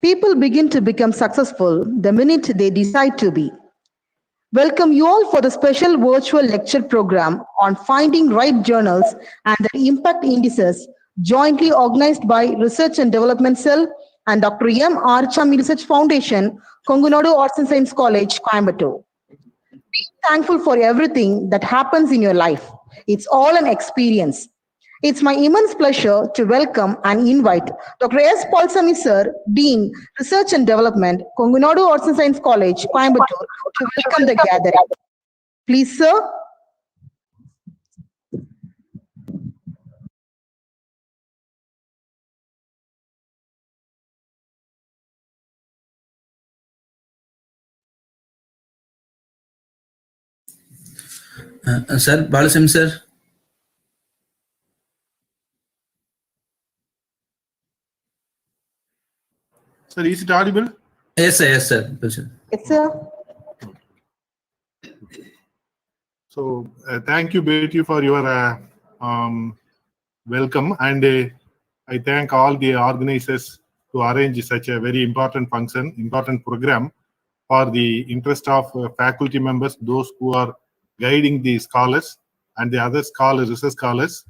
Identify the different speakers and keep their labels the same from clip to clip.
Speaker 1: People begin to become successful the minute they decide to be. Welcome you all for the special virtual lecture program on finding right journals and their impact indices, jointly organized by Research and Development Cell and Dr.M.Aruchami Research Foundation, Kongunadu Arts and Science College, Coimbatore. Thankful for everything that happens in your life. It's all an experience. It's my immense pleasure to welcome and invite Dr. S. Palsami Sir, Dean, Research and Development, Kongunadu Arts and Science College, Coimbatore, to welcome the gathering. Please, sir.
Speaker 2: Sir, Balasim sir.
Speaker 3: Sir, is it audible?
Speaker 2: Yes, sir. Yes, sir.
Speaker 1: Yes, sir.
Speaker 3: So, thank you, Betty, for your welcome, and I thank all the organizers to arrange such a very important function, important program for the interest of faculty members, those who are guiding the scholars and the other scholars, research scholars.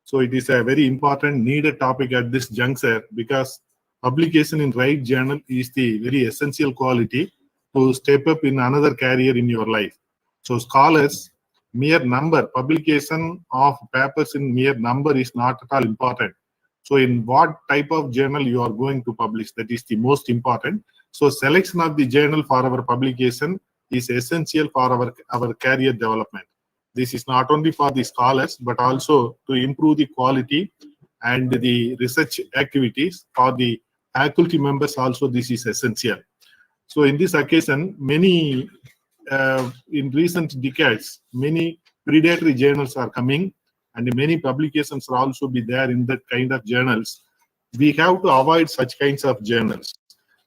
Speaker 3: So it is a very important, needed topic at this juncture because publication in right journal is the very essential quality to step up in another career in your life. So scholars, mere number, publication of papers in mere number is not at all important. So in what type of journal you are going to publish, that is the most important. So selection of the journal for our publication is essential for our career development. This is not only for the scholars, but also to improve the quality and the research activities for the faculty members also. This is essential. So in this occasion, many in recent decades, many predatory journals are coming and many publications will also be there in that kind of journals. We have to avoid such kinds of journals.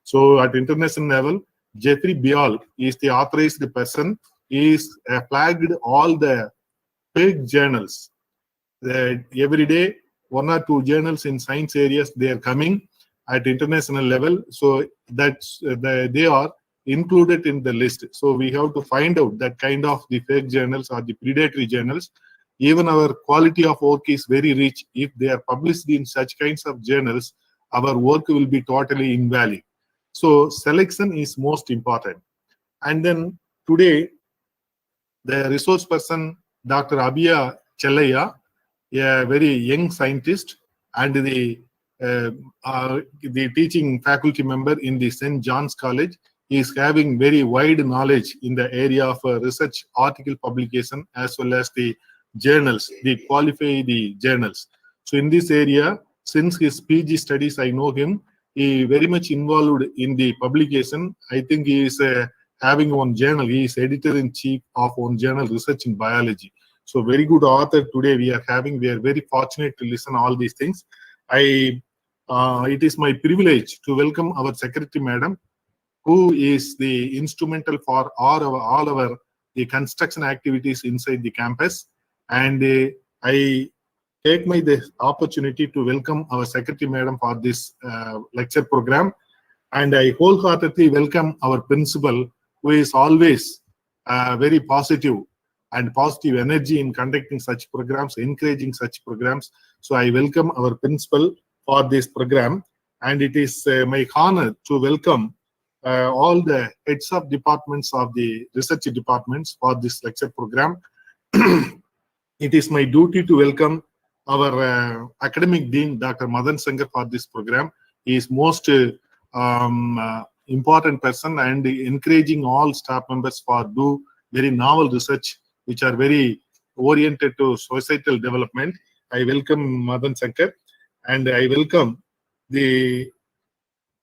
Speaker 3: So at international level, Jeffrey Bial is the authorized person. He is flagged all the fake journals. Every day, 1 or 2 journals in science areas, they are coming at international level. So that's they are included in the list. So we have to find out that kind of the fake journals or the predatory journals. Even our quality of work is very rich. If they are published in such kinds of journals, our work will be totally invalid. So selection is most important. And then today, the resource person, Dr. Abhiya Chellaya, a very young scientist and the teaching faculty member in the St. John's College, is having very wide knowledge in the area of research article publication as well as the journals, the qualify the journals. So in this area, since his PG studies, I know him, he very much involved in the publication. I think he is having one journal. He is editor-in-chief of one journal, Research in Biology. So very good author today we are having. We are very fortunate to listen all these things. It is my privilege to welcome our secretary madam, who is the instrumental for all our the construction activities inside the campus. And I take the opportunity to welcome our secretary madam for this lecture program. And I wholeheartedly welcome our principal, who is always very positive and positive energy in conducting such programs, encouraging such programs. So I welcome our principal for this program. And it is my honor to welcome all the heads of departments of the research departments for this lecture program. It is my duty to welcome our academic dean, Dr. Madan Sankar, for this program. He is most important person and encouraging all staff members for do very novel research which are very oriented to societal development. I welcome Madan Sankar, and I welcome the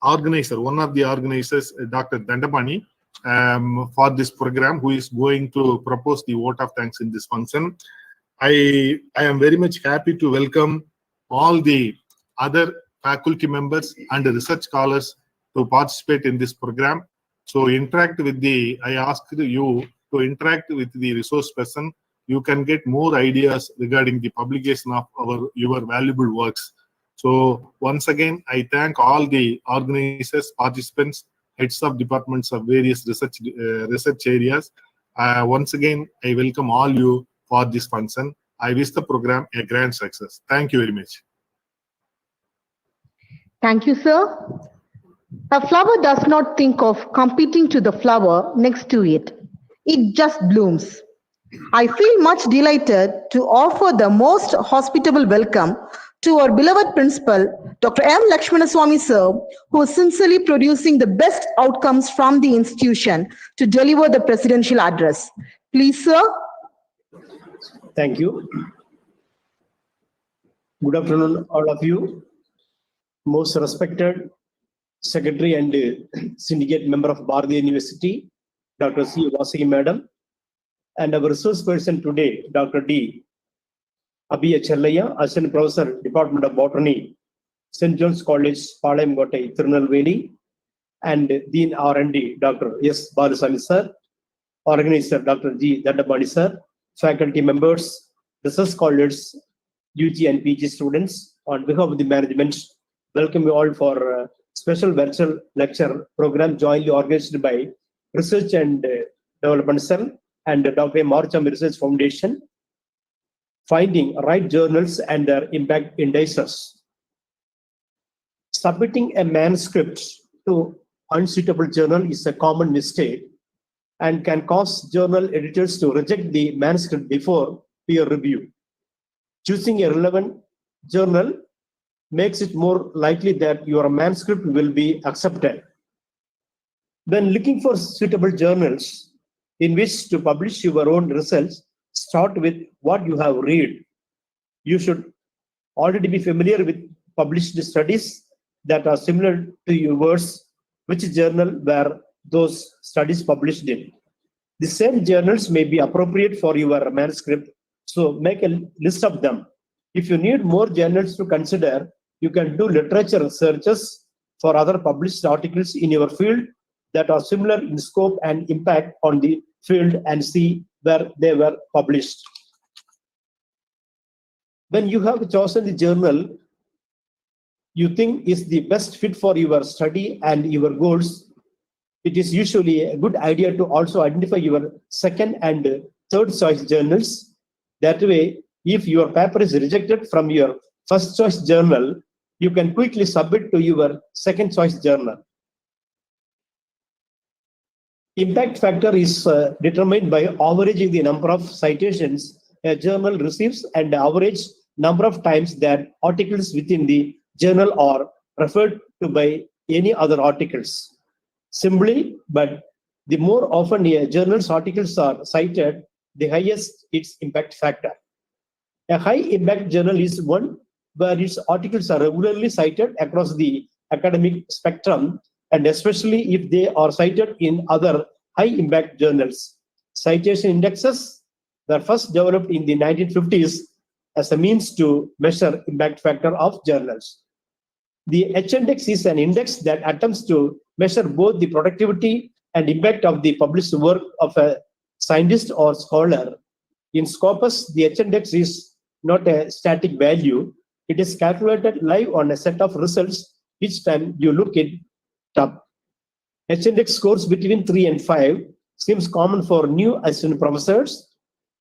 Speaker 3: organizer, one of the organizers, Dr. Dandapani, for this program, who is going to propose the vote of thanks in this function. I am very much happy to welcome all the other faculty members and research scholars to participate in this program. So interact with I ask you to interact with the resource person. You can get more ideas regarding the publication of your valuable works. So once again, I thank all the organizers, participants, heads of departments of various research areas. Once again, I welcome all you for this function. I wish the program a grand success. Thank you very much.
Speaker 1: Thank you, sir. A flower does not think of competing to the flower next to it. It just blooms. I feel much delighted to offer the most hospitable welcome to our beloved principal, Dr. M. Lakshmanaswamy sir, who is sincerely producing the best outcomes from the institution to deliver the presidential address. Please, sir.
Speaker 4: Thank you. Good afternoon, all of you. Most respected Secretary and Syndicate Member of Bharatiya University, Dr. C. Vasagi Madam, and our resource person today, Dr. D. Abhiya Chellaya, Assistant Professor, Department of Botany, St. John's College, Palayamkottai, Tirunelveli, and Dean R&D, Dr. S. Balasamy sir, Organizer, Dr. G. Dadabani sir, faculty members, research scholars, UG and PG students, on behalf of the management, welcome you all for a special virtual lecture program jointly organized by Research and Development Cell and Dr.M.Aruchami Research Foundation, finding right journals and their impact indices. Submitting a manuscript to unsuitable journal is a common mistake and can cause journal editors to reject the manuscript before peer review. Choosing a relevant journal makes it more likely that your manuscript will be accepted. When looking for suitable journals in which to publish your own results, start with what you have read. You should already be familiar with published studies that are similar to yours, which journal were those studies published in. The same journals may be appropriate for your manuscript, so make a list of them. If you need more journals to consider, you can do literature searches for other published articles in your field that are similar in scope and impact on the field and see where they were published. When you have chosen the journal you think is the best fit for your study and your goals, it is usually a good idea to also identify your second and third choice journals. That way, if your paper is rejected from your first choice journal, you can quickly submit to your second choice journal. Impact factor is determined by averaging the number of citations a journal receives and the average number of times that articles within the journal are referred to by any other articles. Simply, but the more often a journal's articles are cited, the highest its impact factor. A high impact journal is one where its articles are regularly cited across the academic spectrum, and especially if they are cited in other high impact journals. Citation indexes were first developed in the 1950s as a means to measure impact factor of journals. The H-index is an index that attempts to measure both the productivity and impact of the published work of a scientist or scholar. In Scopus, the H-index is not a static value. It is calculated live on a set of results each time you look it up. H-index scores between 3 and 5 seems common for new assistant professors.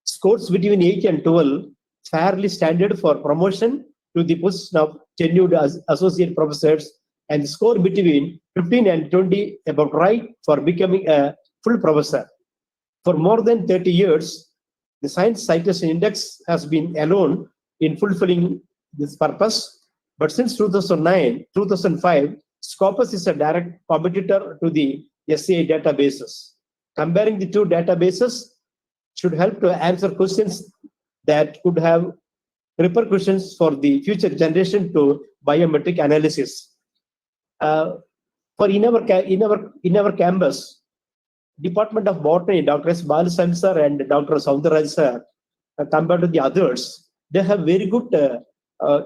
Speaker 4: Scores between 8 and 12 fairly standard for promotion to the position of tenured associate professors, and the score between 15 and 20 about right for becoming a full professor. For more than 30 years, the Science Citation Index has been alone in fulfilling this purpose, but since 2005, Scopus is a direct competitor to the SCI databases. Comparing the two databases should help to answer questions that could have repercussions for the future generation to biometric analysis. In our campus, Department of Botany, Dr. S. Balasamy sir and Dr. Soundaraj sir, compared to the others, they have very good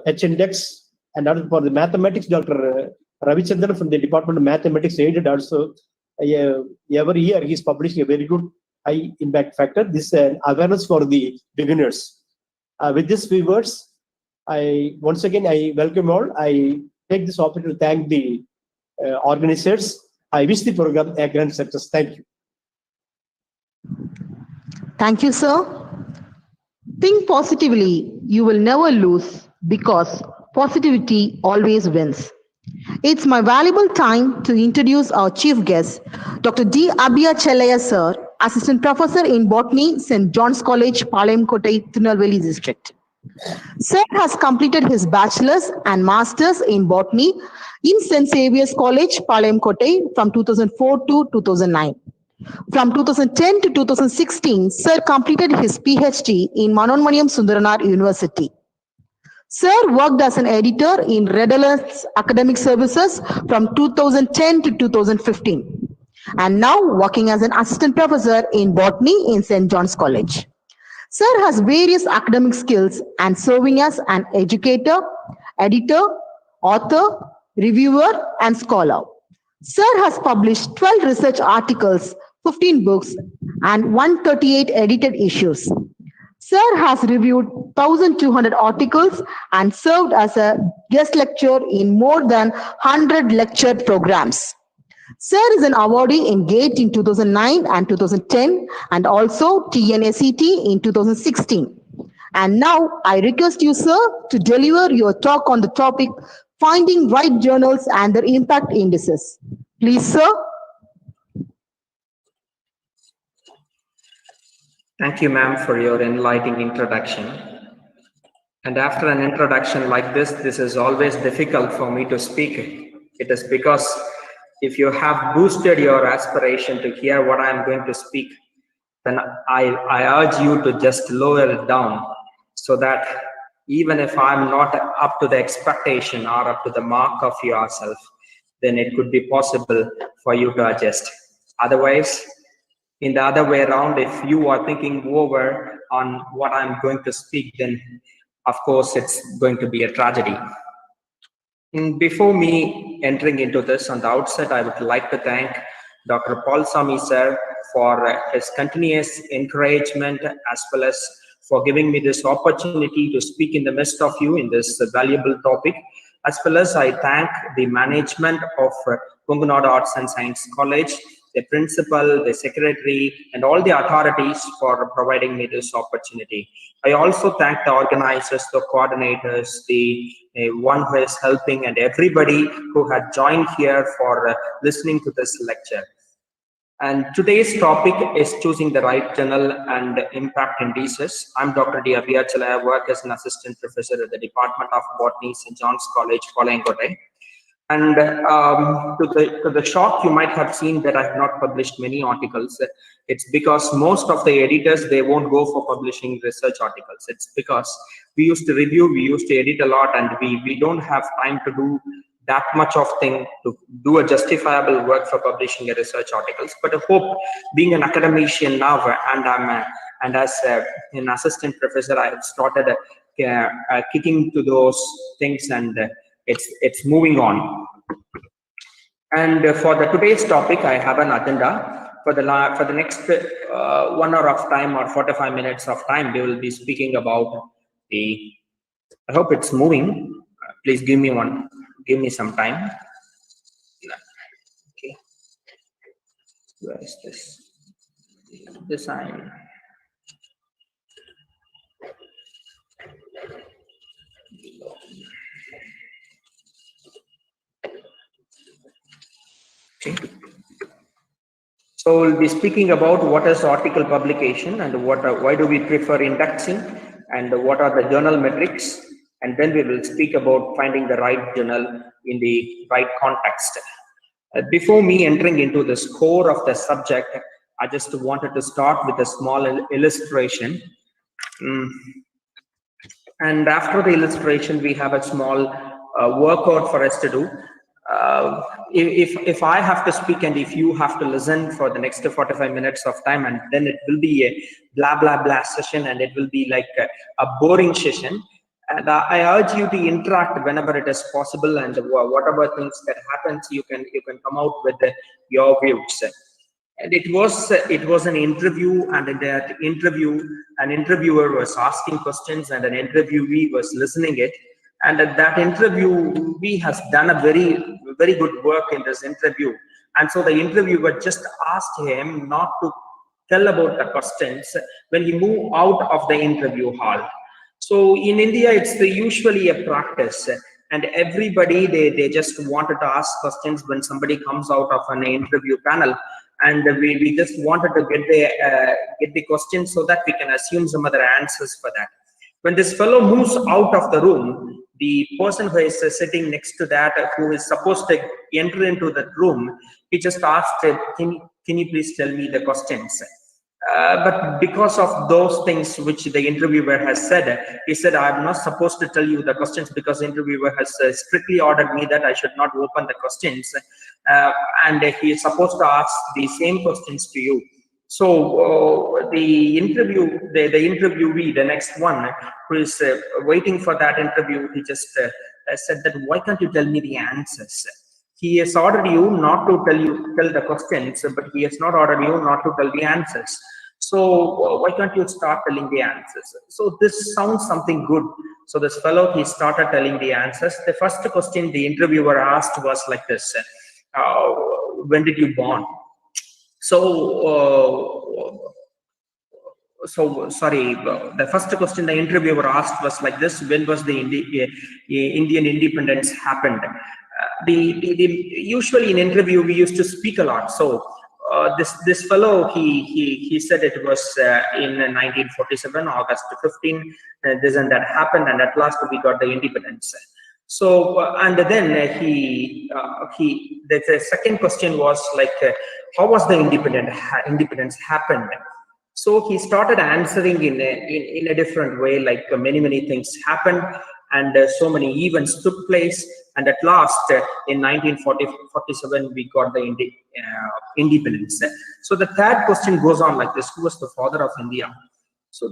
Speaker 4: H-index, and for the mathematics, Dr. Ravichandran from the Department of Mathematics aided also. Every year he is publishing a very good high impact factor. This is an awareness for the beginners. With these few words, Once again, I welcome all. I take this opportunity to thank the organizers. I wish the program a grand success. Thank you.
Speaker 1: Thank you, sir. Think positively, you will never lose because positivity always wins. It's my valuable time to introduce our chief guest, Dr. Diab, sir, Assistant Professor in Botany, St. John's College, Palayamkottai, Tirunelveli District. Sir has completed his bachelor's and master's in botany in St. Xavier's College, Palayamkottai from 2004 to 2009. From 2010 to 2016, Sir completed his PhD in Manonmaniam Sundaranar University. Sir worked as an editor in Red Alert's academic services from 2010 to 2015, and now working as an assistant professor in botany in St. John's College. Sir has various academic skills and serving as an educator, editor, author, reviewer, and scholar. Sir has published 12 research articles, 15 books, and 138 edited issues. Sir has reviewed 1,200 articles and served as a guest lecturer in more than 100 lecture programs. Sir is an awardee in GATE in 2009 and 2010 and also TNACT in 2016. And now I request you, sir, to deliver your talk on the topic Finding Right Journals and Their Impact Indices. Please, sir.
Speaker 5: Thank you, ma'am, for your enlightening introduction. And after an introduction like this is always difficult for me to speak. It is because if you have boosted your aspiration to hear what I am going to speak, then I urge you to just lower it down so that even if I'm not up to the expectation or up to the mark of yourself, then it could be possible for you to adjust. Otherwise, in the other way around, if you are thinking over on what I'm going to speak, then of course it's going to be a tragedy. And before me entering into this, on the outset, I would like to thank Dr. Aruchami sir for his continuous encouragement as well as for giving me this opportunity to speak in the midst of you in this valuable topic. As well as I thank the management of Punganadu Arts and Science College, the principal, the secretary, and all the authorities for providing me this opportunity. I also thank the organizers, the coordinators, the one who is helping, and everybody who had joined here for listening to this lecture. And today's topic is choosing the right journal and impact indices. I'm Dr. Diab. I work as an assistant professor at the Department of Botany, St. John's College, Palayamkottai. And to the shock, you might have seen that I have not published many articles. It's because most of the editors, they won't go for publishing research articles. It's because we used to review, we used to edit a lot, and we don't have time to do that much of thing to do a justifiable work for publishing a research articles. But I hope, being an academician now, and as an assistant professor, I have started kicking to those things, and it's moving on. And for the today's topic, I have an agenda. For the next 1 hour of time or 45 minutes of time, we will be speaking about the. I hope it's moving. Please give me some time. Okay. Where is this design? Okay. So we'll be speaking about what is article publication and why do we prefer indexing and what are the journal metrics, and then we will speak about finding the right journal in the right context. Before me entering into the core of the subject, I just wanted to start with a small illustration. And after the illustration, we have a small workout for us to do. If I have to speak and if you have to listen for the next 45 minutes of time, and then it will be a blah blah blah session, and it will be like a boring session. And I urge you to interact whenever it is possible, and whatever things that happens, you can come out with your views. And it was an interview, and in that interview, an interviewer was asking questions, and an interviewee was listening it. And at that interview, we has done a very good work in this interview. And so the interviewer just asked him not to tell about the questions when he moved out of the interview hall. So in India, it's usually a practice, and everybody they just wanted to ask questions when somebody comes out of an interview panel, and we just wanted to get the questions so that we can assume some other answers for that. When this fellow moves out of the room, the person who is sitting next to that, who is supposed to enter into that room, he just asked, can you please tell me the questions? But because of those things which the interviewer has said, he said, I'm not supposed to tell you the questions because the interviewer has strictly ordered me that I should not open the questions. And he is supposed to ask the same questions to you. So the interviewee, the next one who is waiting for that interview, he just said that, why can't you tell me the answers? He has ordered you not to tell the questions, but he has not ordered you not to tell the answers. So why can't you start telling the answers? So this sounds something good. So this fellow, he started telling the answers. The first question the interviewer asked was like this: when did you born? So sorry, the first question the interviewer asked was like this: when was the Indian independence happened? Usually in interview we used to speak a lot. So this fellow, he said it was in 1947, August 15, this and that happened, and at last we got the independence. So and then the second question was like, how was the independence happened? So he started answering in a different way, like many things happened, and so many events took place, and at last in 1947 we got the independence. So the third question goes on like this: who was the father of India? So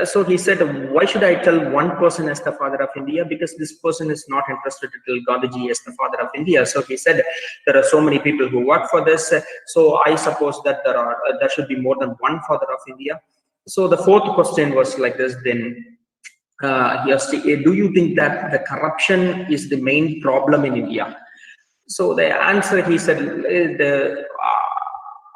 Speaker 5: so he said, why should I tell one person as the father of India? Because this person is not interested to tell Gandhiji as the father of India. So he said, there are so many people who work for this, so I suppose that there should be more than one father of India. So the fourth question was like this then: do you think that the corruption is the main problem in India? So the answer, he said,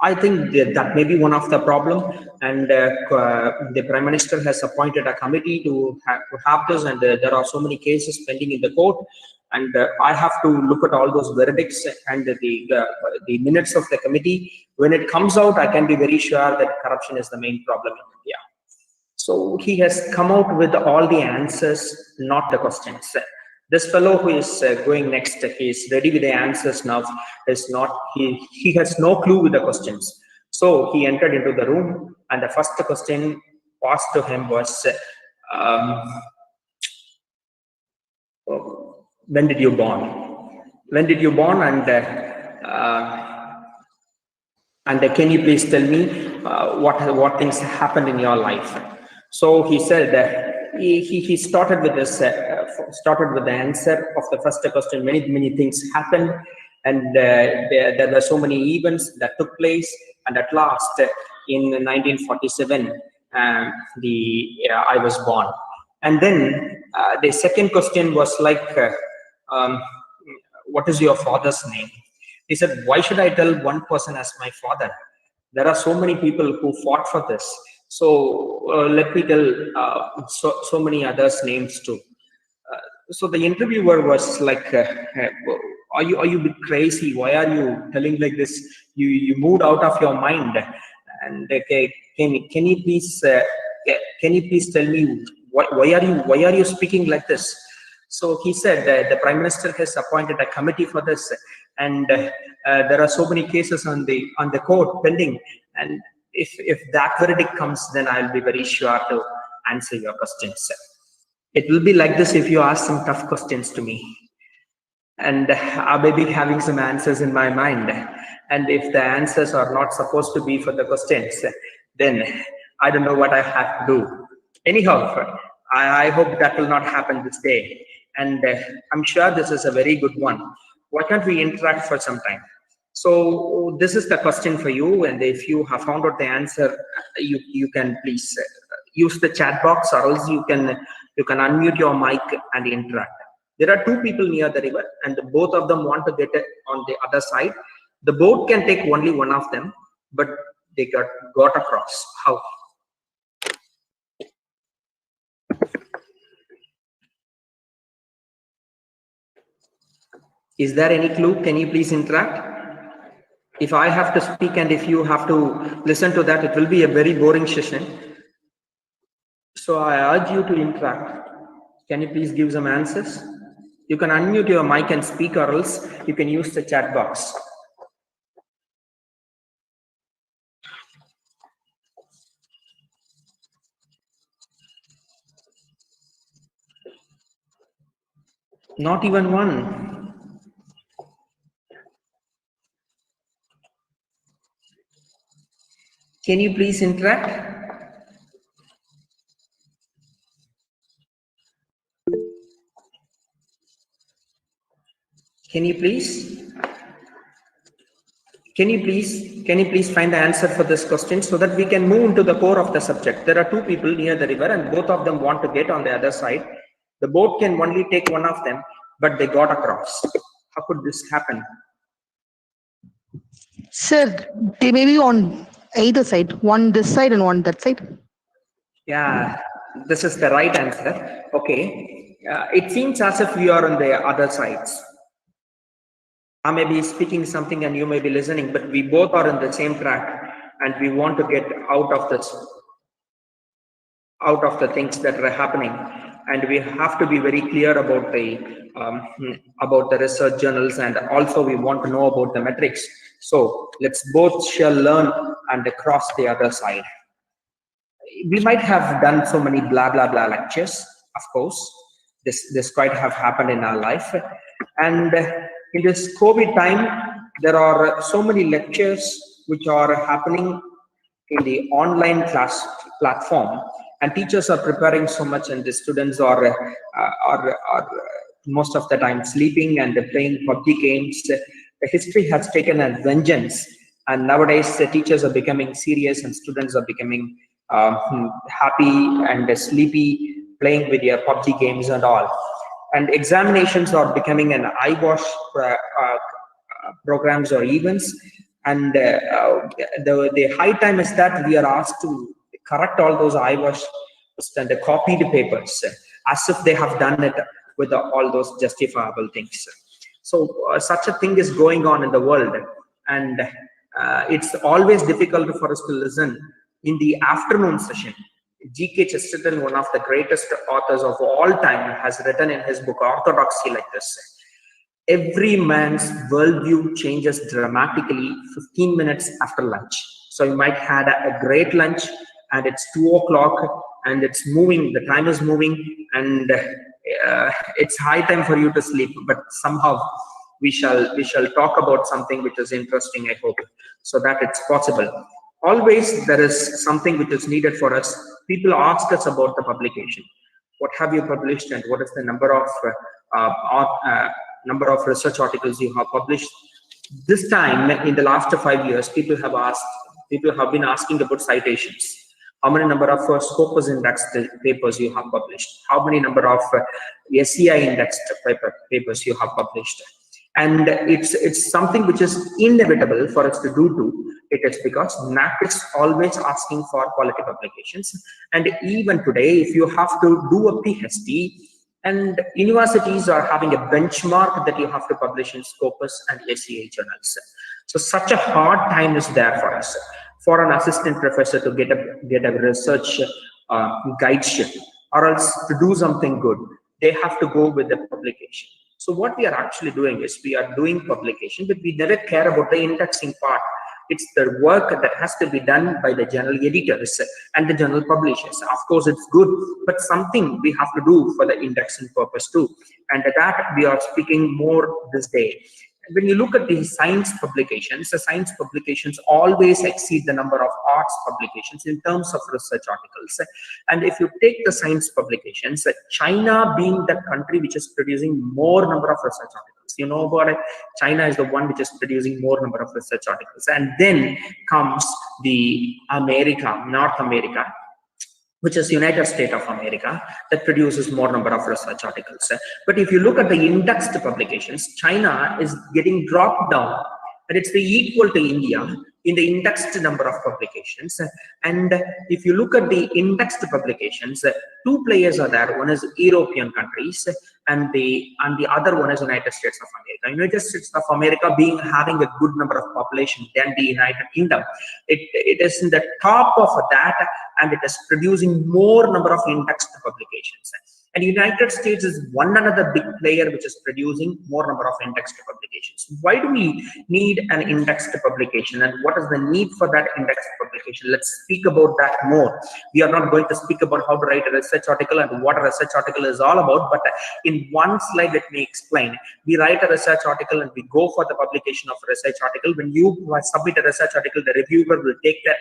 Speaker 5: I think that may be one of the problem, and the Prime Minister has appointed a committee to have this, and there are so many cases pending in the court, and I have to look at all those verdicts and the minutes of the committee. When it comes out, I can be very sure that corruption is the main problem in India. So he has come out with all the answers, not the questions. This fellow who is going next, he is ready with the answers now. He has no clue with the questions. So he entered into the room, and the first question asked to him was, when did you born? When did you born? And can you please tell me what things happened in your life? So he said, he started with this, started with the answer of the first question. Many things happened, and there were so many events that took place, and at last in 1947 I was born. And then the second question was like, what is your father's name? He said, why should I tell one person as my father? There are so many people who fought for this. So let me tell so many others' names too. So the interviewer was like, are you a bit crazy? Why are you telling like this? You moved out of your mind. And can you please tell me why are you speaking like this? So he said, the Prime Minister has appointed a committee for this, and there are so many cases on the court pending, and if that verdict comes, then I'll be very sure to answer your questions. It will be like this if you ask some tough questions to me, and I may be having some answers in my mind, and if the answers are not supposed to be for the questions, then I don't know what I have to do. Anyhow, I hope that will not happen this day, and I'm sure this is a very good one. Why can't we interact for some time? So this is the question for you, and if you have found out the answer, you can please use the chat box, or else you can unmute your mic and interact. There are two people near the river, and both of them want to get it on the other side. The boat can take only one of them, but they got across. How? Is there any clue? Can you please interact? If I have to speak and if you have to listen to that, it will be a very boring session. So I urge you to interact. Can you please give some answers? You can unmute your mic and speak, or else you can use the chat box. Not even one. Can you please interact? Can you please find the answer for this question so that we can move into the core of the subject? There are two people near the river, and both of them want to get on the other side. The boat can only take one of them, but they got across. How could this happen?
Speaker 1: Sir, they may be on either side, one this side and one that side.
Speaker 5: Yeah, this is the right answer. Okay, it seems as if we are on the other sides. I may be speaking something and you may be listening, but we both are in the same track, and we want to get out of the things that are happening, and we have to be very clear about the research journals, and also we want to know about the metrics. So let's both shall learn and cross the other side. We might have done so many blah blah blah lectures, of course. This quite have happened in our life, and in this COVID time, there are so many lectures which are happening in the online class platform, and teachers are preparing so much, and the students are most of the time sleeping and playing PUBG games. The history has taken a vengeance, and nowadays the teachers are becoming serious and students are becoming happy and sleepy, playing with their PUBG games and all. And examinations are becoming an eyewash programs or events, and the high time is that we are asked to correct all those eyewash and the copied papers as if they have done it with all those justifiable things. So such a thing is going on in the world, and it's always difficult for us to listen in the afternoon session. G.K. Chesterton, one of the greatest authors of all time, has written in his book Orthodoxy like this: every man's worldview changes dramatically 15 minutes after lunch. So you might had a great lunch, and it's 2 o'clock, and it's moving, the time is moving, and it's high time for you to sleep, but somehow we shall talk about something which is interesting, I hope, so that it's possible. Always there is something which is needed for us. People ask us about the publication. What have you published, and what is the number of research articles you have published? This time, in the last 5 years, people have been asking about citations. How many number of Scopus indexed papers you have published? How many number of SCI indexed papers you have published? And it's something which is inevitable for us to do. It is because NAC is always asking for quality publications. And even today, if you have to do a PhD, and universities are having a benchmark that you have to publish in Scopus and SCI journals. So such a hard time is there for us, for an assistant professor to get a research guideship, or else to do something good, they have to go with the publication. So what we are actually doing is we are doing publication, but we never care about the indexing part. It's the work that has to be done by the journal editors and the journal publishers. Of course, it's good, but something we have to do for the indexing purpose too. And that we are speaking more this day. When you look at the science publications, the science publications always exceed the number of arts publications in terms of research articles. And if you take the science publications, China being the country which is producing more number of research articles, articles. You know about it, China is the one which is producing more number of research articles, and then comes the North America, which is United States of America, that produces more number of research articles. But if you look at the indexed publications, China is getting dropped down, and it's equal to India in the indexed number of publications. And if you look at the indexed publications, two players are there. One is European countries, and the other one is United States of America. United States of America having a good number of population than the United Kingdom. It is in the top of that, and it is producing more number of indexed publications. And United States is one another big player which is producing more number of indexed publications. Why do we need an indexed publication, and what is the need for that indexed publication? Let's speak about that more. We are not going to speak about how to write a research article and what a research article is all about, but in one slide let me explain. We write a research article and we go for the publication of a research article. When you submit a research article, the reviewer will take that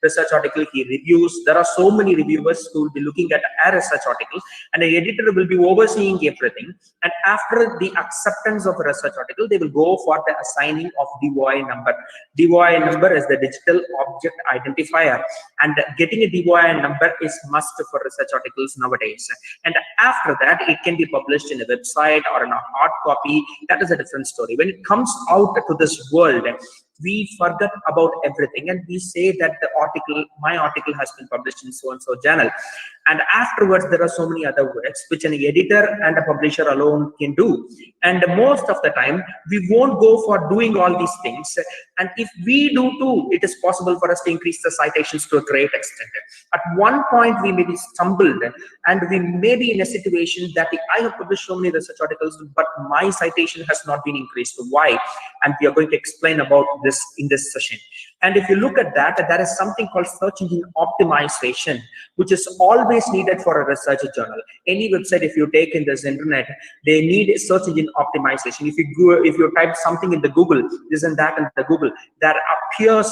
Speaker 5: research article, he reviews. There are so many reviewers who will be looking at a research article, and the editor will be overseeing everything. And after the acceptance of a research article, they will go for the assigning of DOI number. DOI number is the digital object identifier, and getting a DOI number is must for research articles nowadays. And after that, it can be published in a website or in a hard copy. That is a different story. When it comes out to this world, we forget about everything and we say that my article has been published in so and so journal, and afterwards there are so many other works which an editor and a publisher alone can do. And most of the time we won't go for doing all these things, and if we do too, it is possible for us to increase the citations to a great extent. At one point we may be stumbled, and we may be in a situation that I have published so many research articles but my citation has not been increased. Why? And we are going to explain about this in this session. And if you look at that, there is something called search engine optimization, which is always needed for a research journal. Any website, if you take in this internet, they need search engine optimization. If you type something in the Google, this and that in the Google, there appears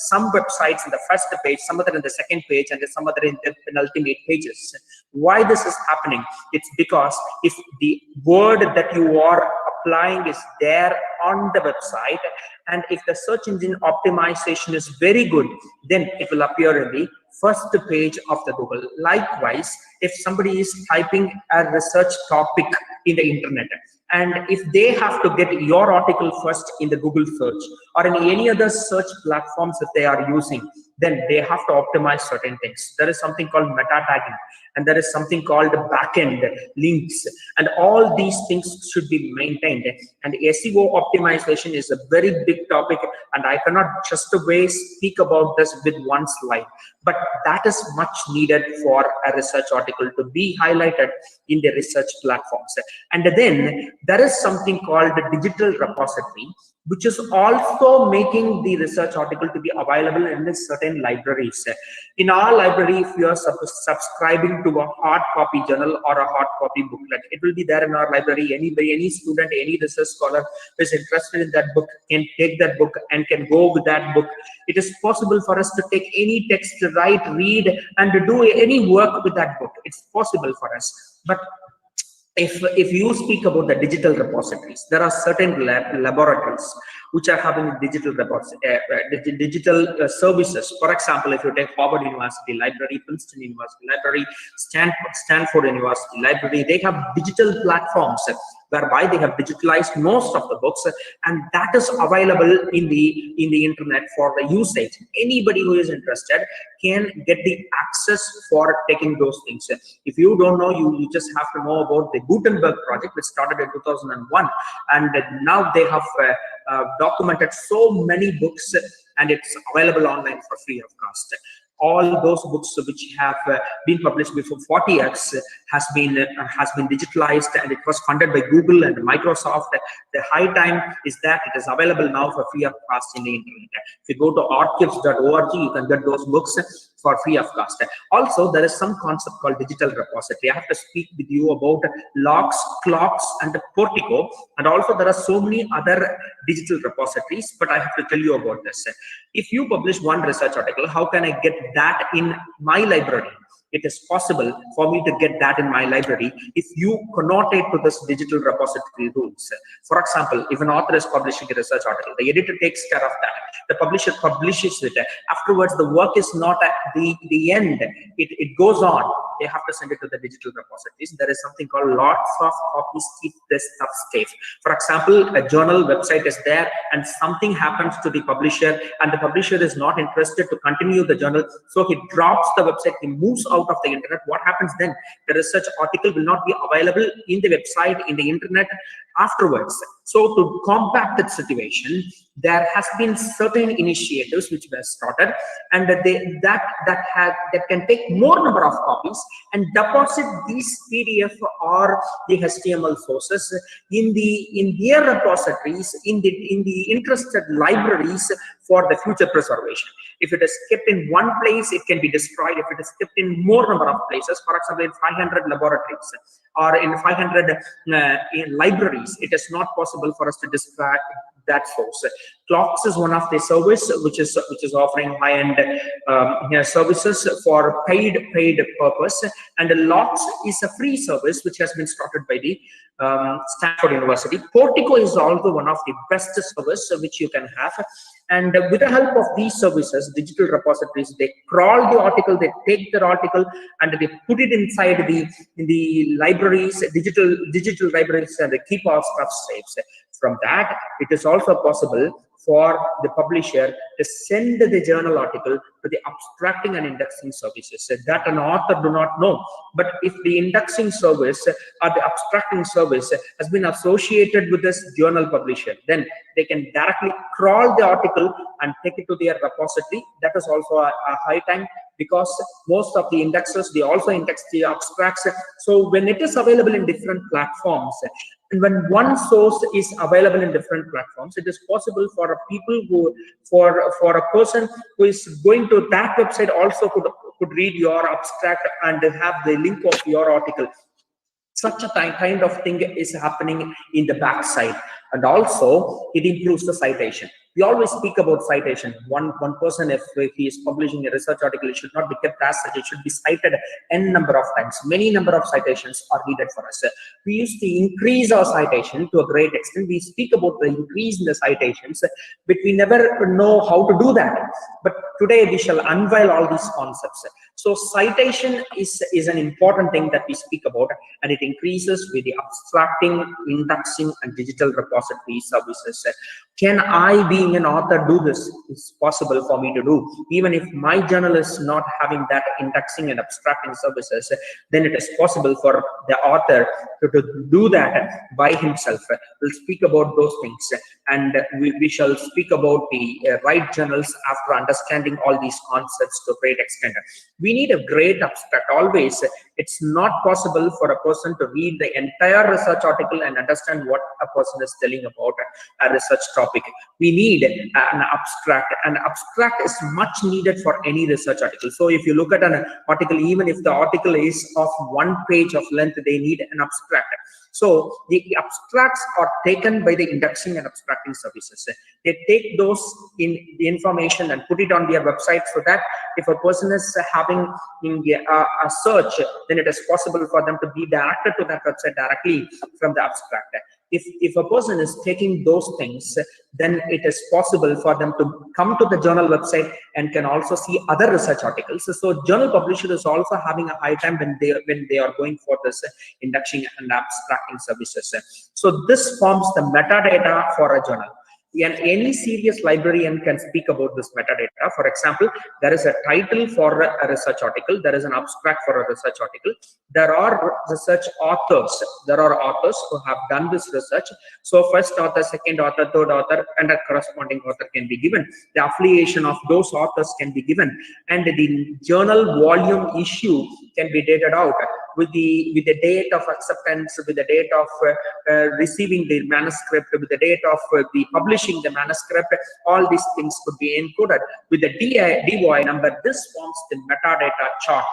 Speaker 5: some websites in the first page, some other in the second page, and some other in the penultimate pages. Why this is happening? It's because if the word that you are applying is there on the website, and if the search engine optimization is very good, then it will appear in the first page of the Google. Likewise, if somebody is typing a research topic in the internet, and if they have to get your article first in the Google search or in any other search platforms that they are using, then they have to optimize certain things. There is something called meta tagging, and there is something called backend links, and all these things should be maintained. And SEO optimization is a very big topic, and I cannot just speak about this with one slide, but that is much needed for a research article to be highlighted in the research platforms. And then there is something called the digital repository, which is also making the research article to be available in certain libraries. In our library, if you are subscribing to a hard copy journal or a hard copy booklet, it will be there in our library. Any student, any research scholar who is interested in that book can take that book and can go with that book. It is possible for us to take any text, write, read, and do any work with that book. It's possible for us. But if you speak about the digital repositories, there are certain laboratories which are having digital services. For example, if you take Harvard University Library, Princeton University Library, Stanford University Library, they have digital platforms whereby they have digitalized most of the books, and that is available in the internet for the usage. Anybody who is interested can get the access for taking those things. If you don't know, you just have to know about the Gutenberg project, which started in 2001, and now they have documented so many books, and it's available online for free of cost. All those books which have been published before 40 years has been digitalized, and it was funded by Google and Microsoft. The high time is that it is available now for free of cost in the internet. If you go to archives.org, you can get those books for free of cost. Also, there is some concept called digital repository. I have to speak with you about locks, clocks, and the portico, and also there are so many other digital repositories, but I have to tell you about this. If you publish one research article, how can I get that in my library? it is possible for me to get that in my library if you connotate to this digital repository rules. For example, if an author is publishing a research article, the editor takes care of that. The publisher publishes it. Afterwards, the work is not at the end. It goes on. They have to send it to the digital repositories. There is something called lots of copies keep this stuff safe. For example, a journal website is there and something happens to the publisher and the publisher is not interested to continue the journal. So he drops the website, he moves out of the internet. What happens then? The research article will not be available in the website, in the internet afterwards. So to combat that situation, there has been certain initiatives which were started, and that can take more number of copies and deposit these PDF or the HTML sources in their repositories, in the interested libraries for the future preservation. If it is kept in one place, it can be destroyed. If it is kept in more number of places, for example, in 500 laboratories or in 500 in libraries, it is not possible for us to destroy that source. Clocks is one of the service which is offering high-end services for paid purpose, and Logs is a free service which has been started by the Stanford University. Portico is also one of the best service which you can have, and with the help of these services, digital repositories, they crawl the article, they take the article and they put it inside the libraries, digital libraries, and they keep our stuff safe. From that, it is also possible for the publisher to send the journal article to the abstracting and indexing services that an author do not know. But if the indexing service or the abstracting service has been associated with this journal publisher, then they can directly crawl the article and take it to their repository. That is also a high time, because most of the indexers, they also index the abstracts. So when it is available in different platforms, and when one source is available in different platforms, it is possible for a people who, for a person who is going to that website also could read your abstract and have the link of your article. Such a kind of thing is happening in the backside, and also it improves the citation. We always speak about citation. One person, if he is publishing a research article, it should not be kept as such. It should be cited n number of times. Many number of citations are needed for us. We used to increase our citation to a great extent. We speak about the increase in the citations, but we never know how to do that. But today we shall unveil all these concepts. So citation is an important thing that we speak about, and it increases with the abstracting, indexing, and digital repository services. Can I, being an author, do this? It's possible for me to do. Even if my journal is not having that indexing and abstracting services, then it is possible for the author to do that by himself. We'll speak about those things, and we shall speak about the right journals after understanding all these concepts to a great extent. We need a great abstract. Always, it's not possible for a person to read the entire research article and understand what a person is telling about a research topic. We need an abstract. An abstract is much needed for any research article. So if you look at an article, even if the article is of 1 page of length, they need an abstract. So the abstracts are taken by the indexing and abstracting services. They take those in the information and put it on their website, so that if a person is having a search, then it is possible for them to be directed to that website directly from the abstract. If a person is taking those things, then it is possible for them to come to the journal website and can also see other research articles. So journal publisher is also having a high time when they are going for this indexing and abstracting services. So this forms the metadata for a journal. And any serious librarian can speak about this metadata. For example, there is a title for a research article, there is an abstract for a research article, there are research authors, there are authors who have done this research. So first author, second author, third author, and a corresponding author can be given. The affiliation of those authors can be given, and the journal volume issue can be dated out with the date of acceptance, with the date of receiving the manuscript, with the date of the publishing the manuscript. All these things could be encoded with the DOI number. This forms the metadata chart,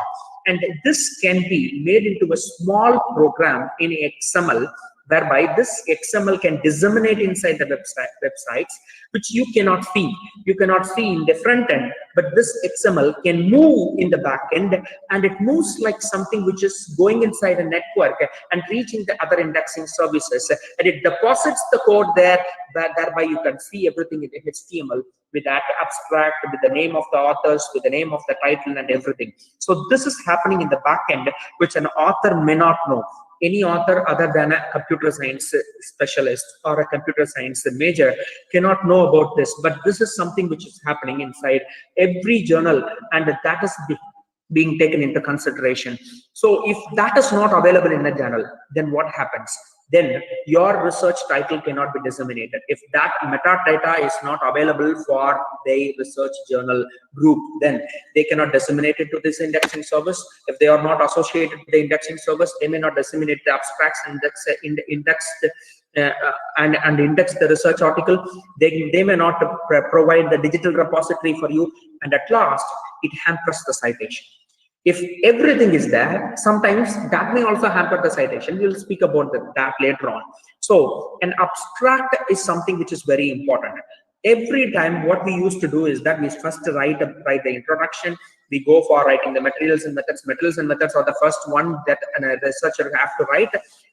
Speaker 5: and this can be made into a small program in XML whereby this XML can disseminate inside the websites, which you cannot see. You cannot see in the front end, but this XML can move in the back end, and it moves like something which is going inside a network and reaching the other indexing services, and it deposits the code there, thereby you can see everything in the HTML with that abstract, with the name of the authors, with the name of the title and everything. So this is happening in the back end, which an author may not know. Any author other than a computer science specialist or a computer science major cannot know about this, but this is something which is happening inside every journal, and that is being taken into consideration. So if that is not available in a journal, then what happens? Then your research title cannot be disseminated. If that metadata is not available for the research journal group, then they cannot disseminate it to this indexing service. If they are not associated with the indexing service, they may not disseminate the abstracts and index the research article. They may not provide the digital repository for you, and at last it hampers the citation. If everything is there, sometimes that may also hamper the citation. We'll speak about that later on. So an abstract is something which is very important. Every time what we used to do is that we first write the introduction. We go for writing the materials and methods. Materials and methods are the first one that a researcher have to write,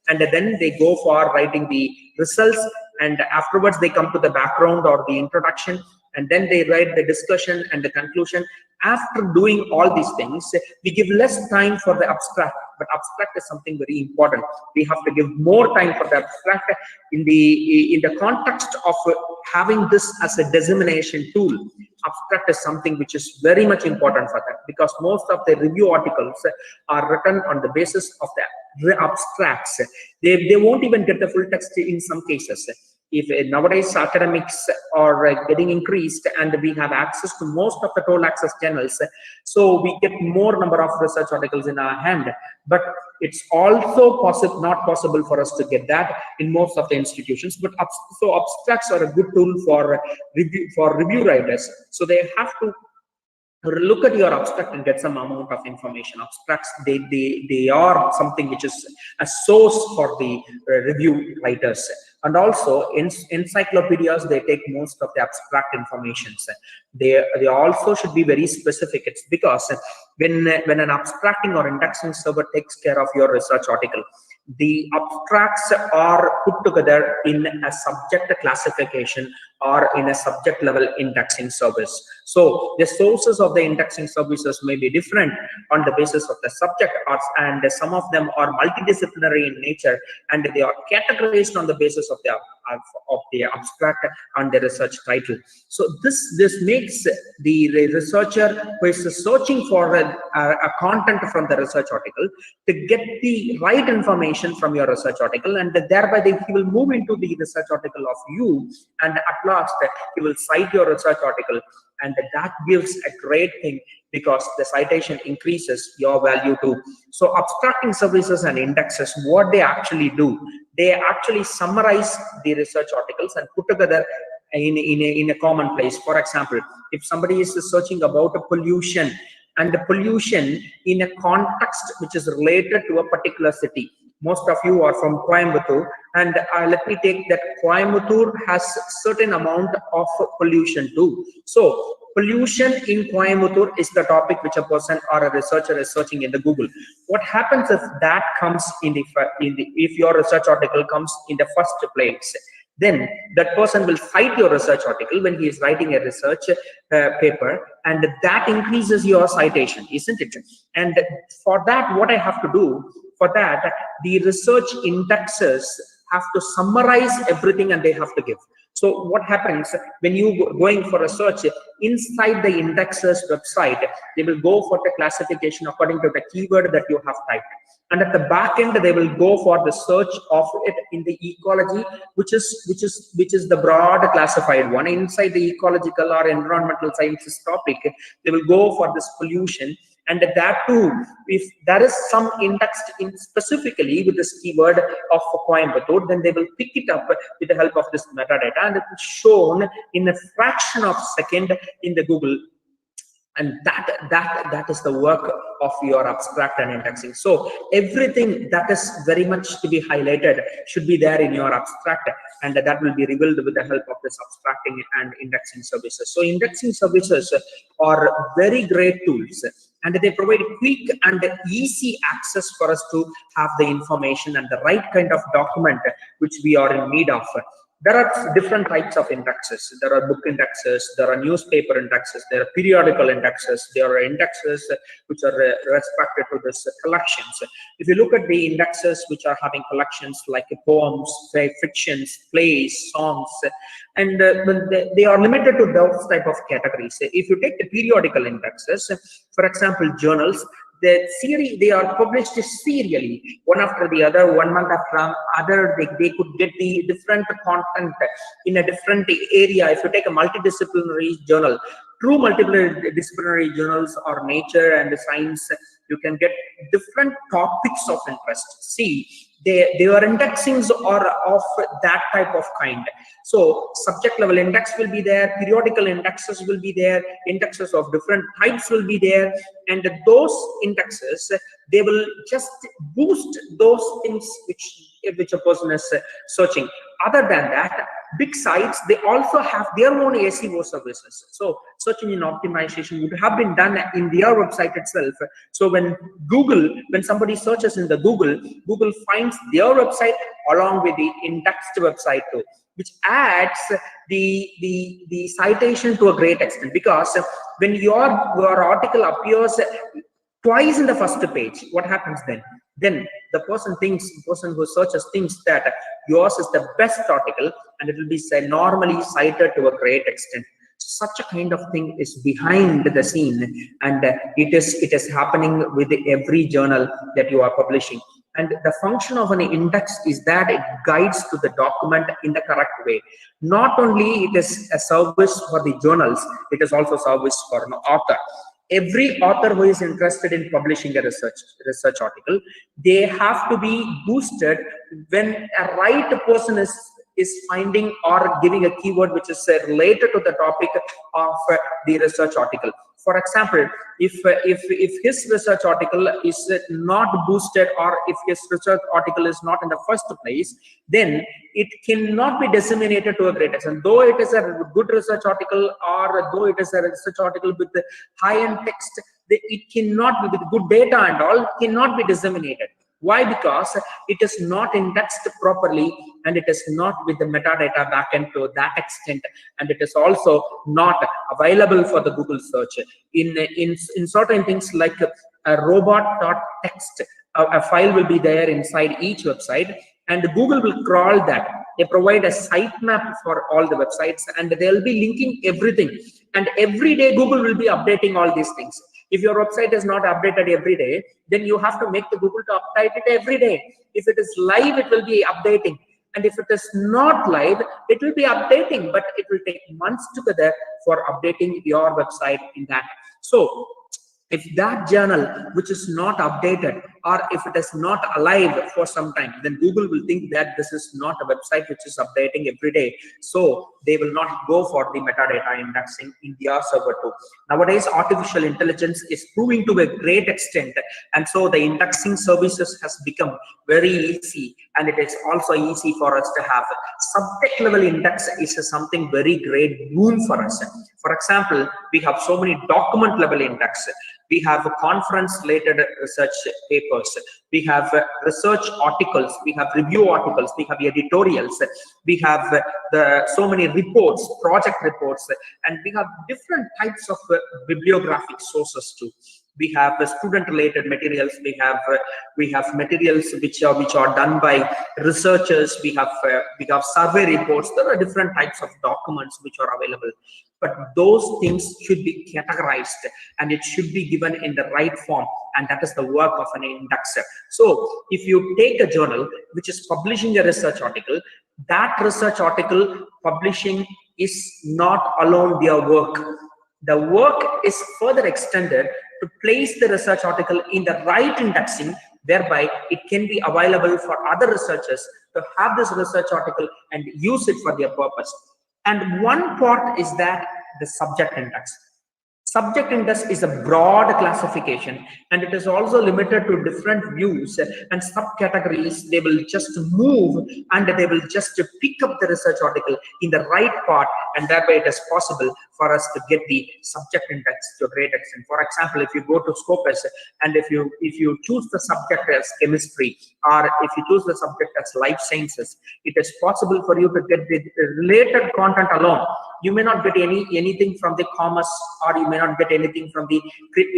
Speaker 5: and then they go for writing the results, and afterwards they come to the background or the introduction, and then they write the discussion and the conclusion. After doing all these things, we give less time for the abstract, but abstract is something very important. We have to give more time for the abstract in the context of having this as a dissemination tool. Abstract is something which is very much important for that, because most of the review articles are written on the basis of the abstracts. They won't even get the full text in some cases. If nowadays academics are getting increased and we have access to most of the total access channels, so we get more number of research articles in our hand, but it's also not possible for us to get that in most of the institutions. But so abstracts are a good tool for review writers, so they have to look at your abstract and get some amount of information. Abstracts, they are something which is a source for the review writers. And also encyclopedias, they take most of the abstract information. They also should be very specific. It's because when an abstracting or indexing server takes care of your research article, the abstracts are put together in a subject classification or in a subject level indexing service. So the sources of the indexing services may be different on the basis of the subject, and some of them are multidisciplinary in nature, and they are categorized on the basis of the abstract and the research title. So this makes the researcher who is searching for a content from the research article to get the right information from your research article, and thereby he will move into the research article of you, and at last he will cite your research article, and that gives a great thing, because the citation increases your value too. So abstracting services and indexes, what they actually do, they actually summarize the research articles and put together in a common place. For example, if somebody is searching about pollution, and the pollution in a context which is related to a particular city. Most of you are from Coimbatore, and let me take that Coimbatore has certain amount of pollution too. So pollution in Coimbatore is the topic which a person or a researcher is searching in the Google. What happens if that comes if your research article comes in the first place? Then that person will cite your research article when he is writing a research paper, and that increases your citation, isn't it? And for that, what I have to do, for that, the research indexes have to summarize everything and they have to give. So what happens when you going for a search inside the indexes website, they will go for the classification according to the keyword that you have typed. And at the back end, they will go for the search of it in the ecology, which is the broad classified one. Inside the ecological or environmental sciences topic, they will go for this pollution. And that too, if there is some indexed in specifically with this keyword of Coimbatore, then they will pick it up with the help of this metadata, and it is shown in a fraction of a second in the Google. And that is the work of your abstract and indexing. So everything that is very much to be highlighted should be there in your abstract, and that will be revealed with the help of this abstracting and indexing services. So indexing services are very great tools, and they provide quick and easy access for us to have the information and the right kind of document which we are in need of. There are different types of indexes. There are book indexes, there are newspaper indexes, there are periodical indexes, there are indexes which are respected to this collections. If you look at the indexes which are having collections like poems, fictions, plays, songs, and they are limited to those type of categories. If you take the periodical indexes, for example, journals, they are published serially, one after the other, 1 month after other. They could get the different content in a different area. If you take a multidisciplinary journal, true multidisciplinary journals are nature and science, you can get different topics of interest. See, their indexings are of that type of kind. So subject level index will be there, periodical indexes will be there, indexes of different types will be there, and those indexes, they will just boost those things which a person is searching. Other than that, big sites, they also have their own SEO services. So search engine optimization would have been done in their website itself. So when somebody searches in the Google finds their website along with the indexed website too, which adds the citation to a great extent, because when your article appears twice in the first page, what happens then? Then the person who searches thinks that yours is the best article, and it will be normally cited to a great extent. Such a kind of thing is behind the scene, and it is happening with every journal that you are publishing. And the function of an index is that it guides to the document in the correct way. Not only it is a service for the journals, it is also service for an author. Every author who is interested in publishing a research article, they have to be boosted when a right person is finding or giving a keyword which is related to the topic of the research article. For example, if his research article is not boosted, or if his research article is not in the first place, then it cannot be disseminated to a great extent. Though it is a good research article, or though it is a research article with high-end text, it cannot be, with good data and all, cannot be disseminated. Why? Because it is not indexed properly, and it is not with the metadata backend to that extent, and it is also not available for the Google search. In certain things like a robot.txt, a file will be there inside each website, and Google will crawl that. They provide a sitemap for all the websites, and they'll be linking everything. And every day Google will be updating all these things. If your website is not updated every day, then you have to make the Google to update it every day. If it is live, it will be updating. And if it is not live, it will be updating, but it will take months together for updating your website in that. So if that journal which is not updated, or if it is not alive for some time, then Google will think that this is not a website which is updating every day. So they will not go for the metadata indexing in their server too. Nowadays, artificial intelligence is proving to a great extent, and so the indexing services has become very easy, and it is also easy for us to have. Subject level index is something very great boon for us. For example, we have so many document level index. We have conference-related research papers. We have research articles. We have review articles. We have editorials. We have so many reports, project reports, and we have different types of bibliographic sources too. We have student-related materials. We have materials which are done by researchers. We have survey reports. There are different types of documents which are available, but those things should be categorized, and it should be given in the right form, and that is the work of an indexer. So if you take a journal which is publishing a research article, that research article publishing is not alone their work. The work is further extended to place the research article in the right indexing, whereby it can be available for other researchers to have this research article and use it for their purpose. And one part is that the subject index. Subject index is a broad classification, and it is also limited to different views and subcategories. They will just move and they will just pick up the research article in the right part, and thereby it is possible for us to get the subject index to a great extent. For example, if you go to Scopus and if you choose the subject as chemistry, or if you choose the subject as life sciences, it is possible for you to get the related content alone. You may not get anything from the commerce, or you may not get anything from the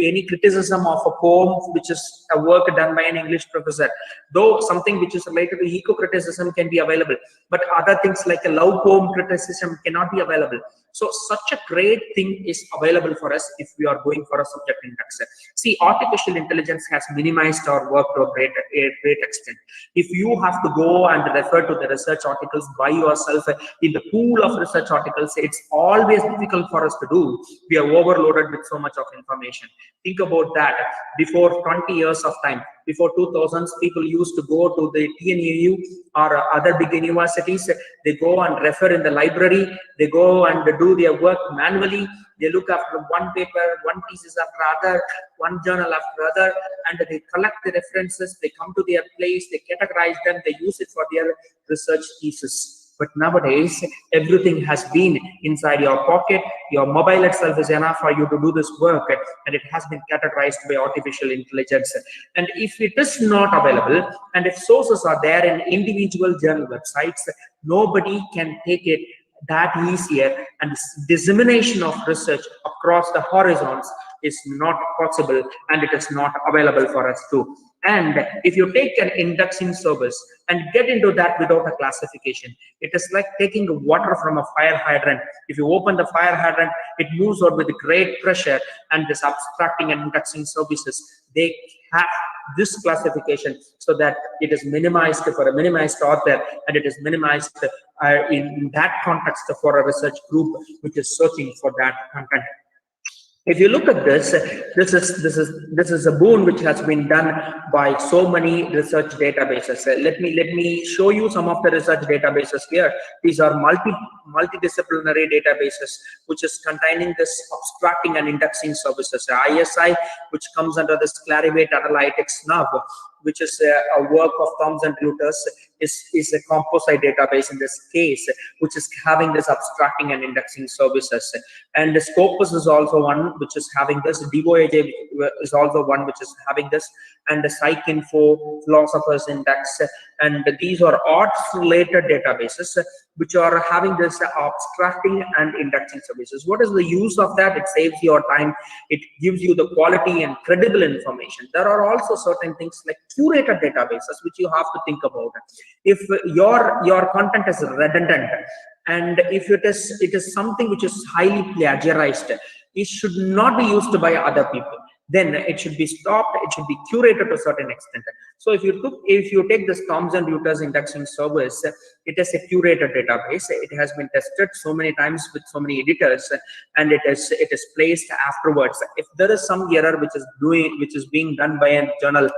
Speaker 5: any criticism of a poem, which is a work done by an English professor. Though something which is related to eco-criticism can be available, but other things like a love poem criticism cannot be available. So such a great thing is available for us if we are going for a subject index. See, artificial intelligence has minimized our work to a great extent. If you have to go and refer to the research articles by yourself in the pool of research articles, it's always difficult for us to do. We are overloaded with so much of information. Think about that. Before 20 years of time, before 2000s, people used to go to the TNU or other big universities. They go and refer in the library. They go and do their work manually. They look after one paper, one thesis after other, one journal after other, and they collect the references. They come to their place, they categorize them, they use it for their research thesis. But nowadays, everything has been inside your pocket. Your mobile itself is enough for you to do this work, and it has been categorized by artificial intelligence. And if it is not available, and if sources are there in individual journal websites, nobody can take it that easier, and dissemination of research across the horizons is not possible, and it is not available for us to. And if you take an indexing service and get into that without a classification, it is like taking water from a fire hydrant. If you open the fire hydrant, it moves out with great pressure, and this abstracting and indexing services, they have this classification so that it is minimized for a minimized author, and it is minimized in that context for a research group which is searching for that content. If you look at this is a boon which has been done by so many research databases. Let me show you some of the research databases here. These are multidisciplinary databases which is containing this abstracting and indexing services. ISI, which comes under this Clarivate Analytics now, which is a work of Thomson Reuters, is a composite database in this case, which is having this abstracting and indexing services. And the Scopus is also one which is having this. DOAJ is also one which is having this, and the PsycInfo, Philosophers Index, and these are arts-related databases which are having this abstracting and indexing services. What is the use of that? It saves your time. It gives you the quality and credible information. There are also certain things like curated databases which you have to think about. If your content is redundant, and if it is something which is highly plagiarized, it should not be used by other people. Then it should be stopped. It should be curated to a certain extent. So if you take this Thomson Reuters indexing service, it is a curated database. It has been tested so many times with so many editors, and it is placed afterwards. If there is some error which is being done by a journal,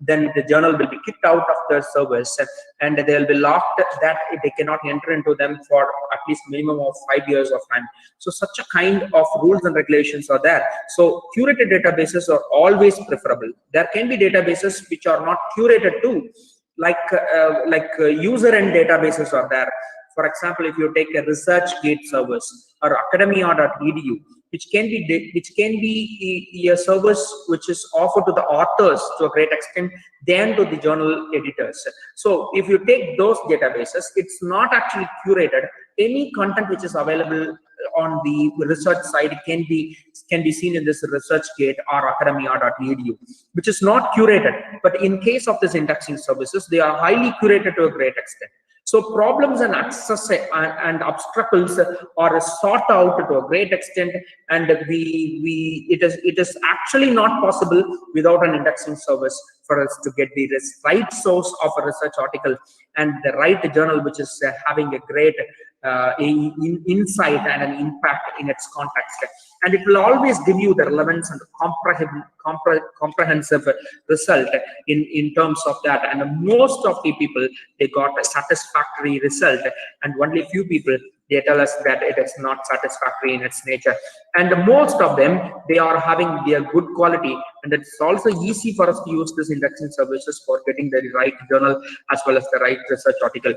Speaker 5: then the journal will be kicked out of the service, and they will be locked that they cannot enter into them for at least minimum of 5 years of time. So such a kind of rules and regulations are there. So curated databases are always preferable. There can be databases which are not curated too, like user end databases are there. For example, if you take a ResearchGate service or academia.edu, which can be a service which is offered to the authors to a great extent than to the journal editors. So if you take those databases, it's not actually curated. Any content which is available on the research side can be seen in this ResearchGate or academia.edu, which is not curated. But in case of this indexing services, they are highly curated to a great extent. So problems and access and obstacles are sought out to a great extent, and it is actually not possible without an indexing service for us to get the right source of a research article and the right journal which is having a great insight and an impact in its context. And it will always give you the relevance and comprehensive result in terms of that. And most of the people, they got a satisfactory result, and only few people, they tell us that it is not satisfactory in its nature. And most of them, they are having their good quality, and it's also easy for us to use this indexing services for getting the right journal as well as the right research article.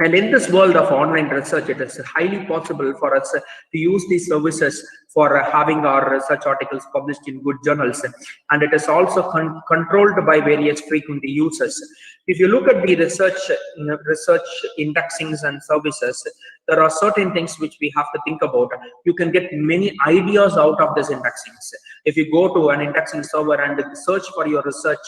Speaker 5: And in this world of online research, it is highly possible for us to use these services for having our research articles published in good journals. And it is also controlled by various frequent users. If you look at the research indexings and services, there are certain things which we have to think about. You can get many ideas out of this indexings. If you go to an indexing server and search for your research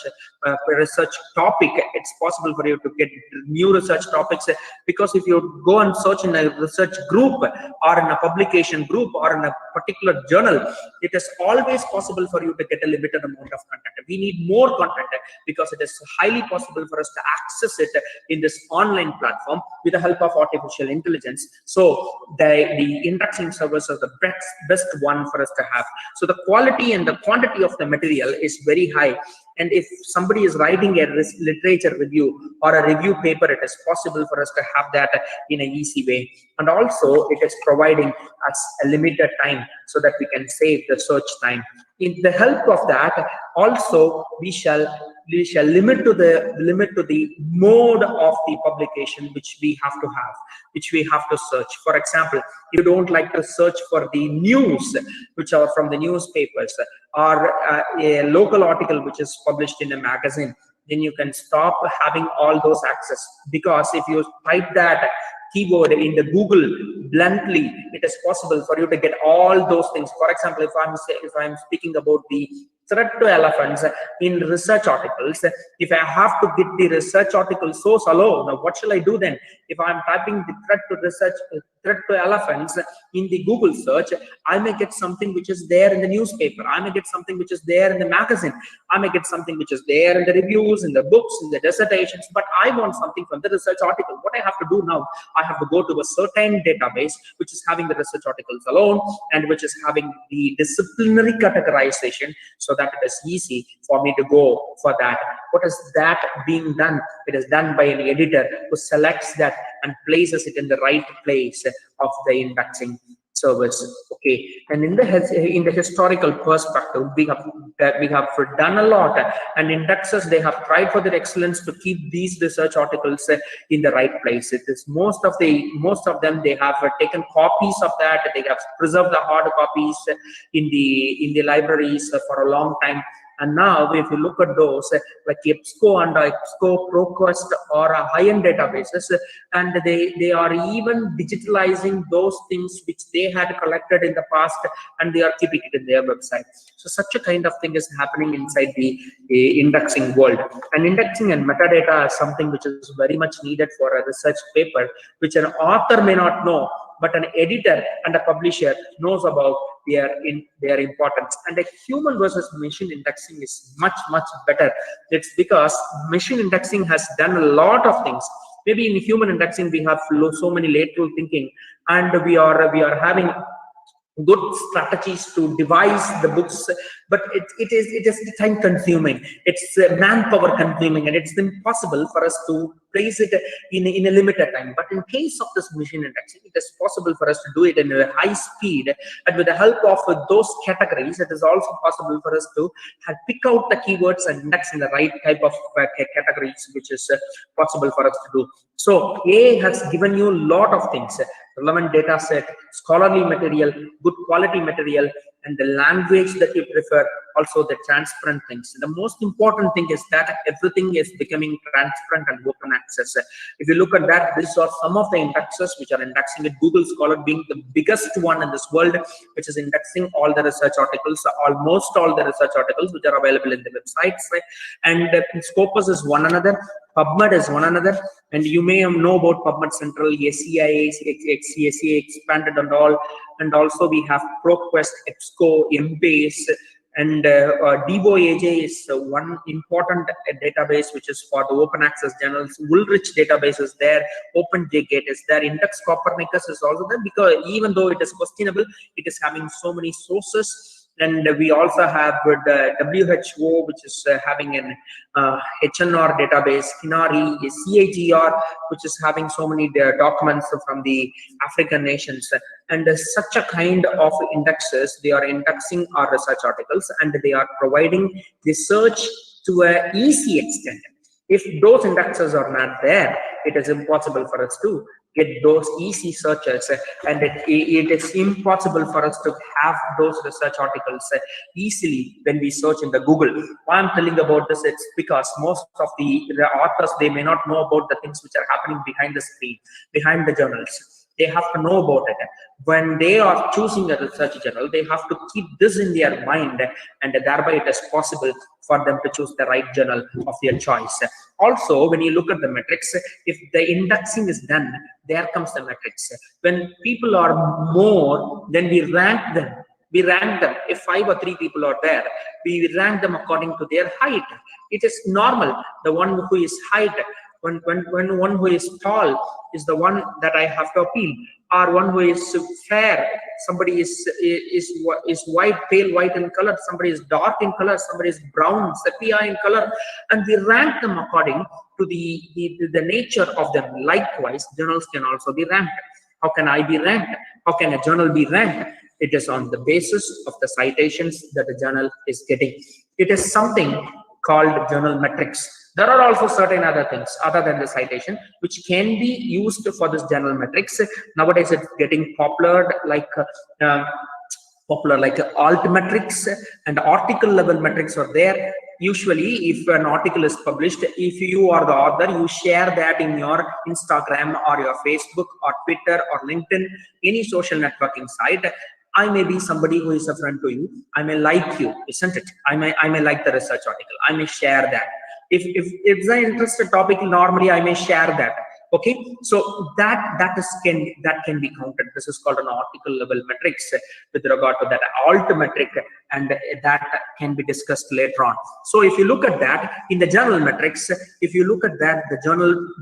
Speaker 5: topic, it's possible for you to get new research topics, because if you go and search in a research group or in a publication group or in a particular journal, it is always possible for you to get a limited amount of content. We need more content because it is highly possible for us to access it in this online platform with the help of artificial intelligence. So the indexing servers are the best one for us to have. So the quality and the quantity of the material is very high. And if somebody is writing a literature review or a review paper, it is possible for us to have that in an easy way. And also it is providing us a limited time so that we can save the search time. In the help of that, also we shall limit to the mode of the publication which we have to search. For example, if you don't like to search for the news which are from the newspapers, or a local article which is published in a magazine, then you can stop having all those access, because if you type that keyword in the Google bluntly, it is possible for you to get all those things. For example, if I'm speaking about the threat to elephants in research articles, if I have to get the research article source alone, now what shall I do then? If I'm typing the threat to elephants in the Google search, I may get something which is there in the newspaper, I may get something which is there in the magazine, I may get something which is there in the reviews, in the books, in the dissertations, but I want something from the research article. What I have to do now, I have to go to a certain database which is having the research articles alone and which is having the disciplinary categorization, so that it is easy for me to go for that. What is that being done? It is done by an editor who selects that and places it in the right place of the indexing service. Okay, and in the historical perspective, we have done a lot, and indexers, they have tried for their excellence to keep these research articles in the right place. It is most of them, they have taken copies of that, they have preserved the hard copies in the libraries for a long time. And now, if you look at those like EBSCO and EBSCO, ProQuest, or high-end databases, and they are even digitalizing those things which they had collected in the past, and they are keeping it in their website. So such a kind of thing is happening inside the indexing world. And indexing and metadata is something which is very much needed for a research paper, which an author may not know, but an editor and a publisher knows about their importance. And a human versus machine indexing is much better. It's because machine indexing has done a lot of things. Maybe in human indexing we have so many lateral thinking, and we are having good strategies to devise the books, but it is time consuming, it's manpower consuming, and it's impossible for us to place it in a limited time. But in case of this machine indexing, it is possible for us to do it in a high speed, and with the help of those categories, it is also possible for us to pick out the keywords and index in the right type of categories, which is possible for us to do. So A has given you a lot of things: relevant data set, scholarly material, good quality material, and the language that you prefer, also the transparent things. The most important thing is that everything is becoming transparent and open access. If you look at that, these are some of the indexes which are indexing it. Google Scholar being the biggest one in this world, which is indexing all the research articles, almost all the research articles which are available in the websites. And Scopus is one another. PubMed is one another, and you may know about PubMed Central, SCIA, XCSA expanded and all, and also we have ProQuest, EBSCO, Embase, and DOAJ is one important database which is for the open access journals. Woolrich database is there, OpenJGate is there, Index Copernicus is also there, because even though it is questionable, it is having so many sources And we also have the WHO, which is having an HNR database, Kinari, CAGR, which is having so many documents from the African nations. And such a kind of indexes, they are indexing our research articles, and they are providing the search to an easy extent. If those indexes are not there, it is impossible for us to get those easy searches, and it is impossible for us to have those research articles easily when we search in the Google. Why I'm telling about this, it's because most of the authors, they may not know about the things which are happening behind the screen, behind the journals. They have to know about it. When they are choosing a research journal, they have to keep this in their mind, and thereby it is possible for them to choose the right journal of their choice. Also, when you look at the metrics, if the indexing is done, there comes the metrics. When people are more, then we rank them. We rank them. If 5 or 3 people are there, we rank them according to their height. It is normal. The one who is height, when one who is tall is the one that I have to appeal, or one who is fair, somebody is white, pale white in color, somebody is dark in color, somebody is brown, sepia in color, and we rank them according to the nature of them. Likewise, journals can also be ranked. How can I be ranked? How can a journal be ranked? It is on the basis of the citations that the journal is getting. It is something called journal metrics. There are also certain other things other than the citation which can be used for this journal metrics. Nowadays, it's getting popular like altmetrics and article level metrics are there. Usually, if an article is published, if you are the author, you share that in your Instagram or your Facebook or Twitter or LinkedIn, any social networking site. I may be somebody who is a friend to you. I may like you, isn't it? I may like the research article. I may share that. If it's an interested topic, normally I may share that. Okay, so that can be counted. This is called an article level metrics with regard to that alt metric, and that can be discussed later on. So if you look at that in the journal metrics, if you look at that, the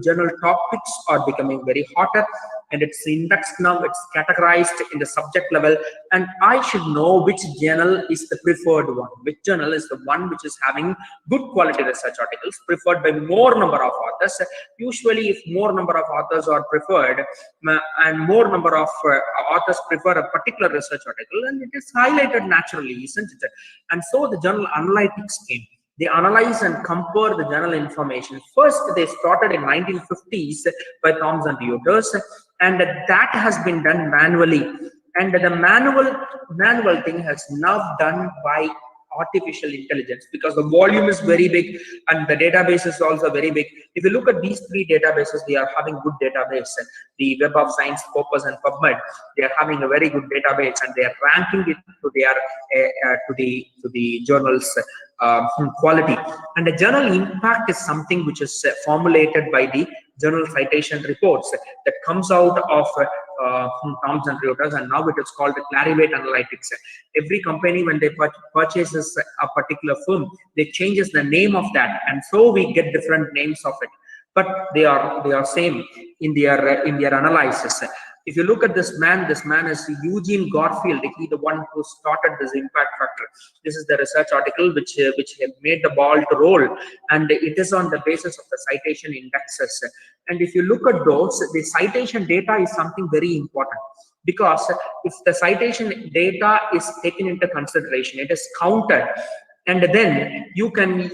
Speaker 5: journal topics are becoming very hotter, and it's indexed now, it's categorized in the subject level, and I should know which journal is the preferred one, which journal is the one which is having good quality research articles preferred by more number of authors. Usually, if more number of authors are preferred and more number of authors prefer a particular research article, and it is highlighted naturally, isn't it? And so the journal analytics came. They analyze and compare the journal information. First, they started in 1950s by Thomson and Reuters, and that has been done manually. And the manual thing has now done by artificial intelligence, because the volume is very big and the database is also very big. If you look at these 3 databases, they are having good database. The Web of Science, Scopus, and PubMed, they are having a very good database, and they are ranking it to their to the journal's quality. And the journal impact is something which is formulated by the journal citation reports that comes out of Thomson Reuters, and now it is called the Clarivate Analytics. Every company, when they purchases a particular firm, they changes the name of that, and so we get different names of it, but they are same in their analysis. If you look at this man is Eugene Garfield. He the one who started this impact factor. This is the research article which made the ball to roll, and it is on the basis of the citation indexes. And if you look at those, the citation data is something very important, because if the citation data is taken into consideration, it is counted, and then you can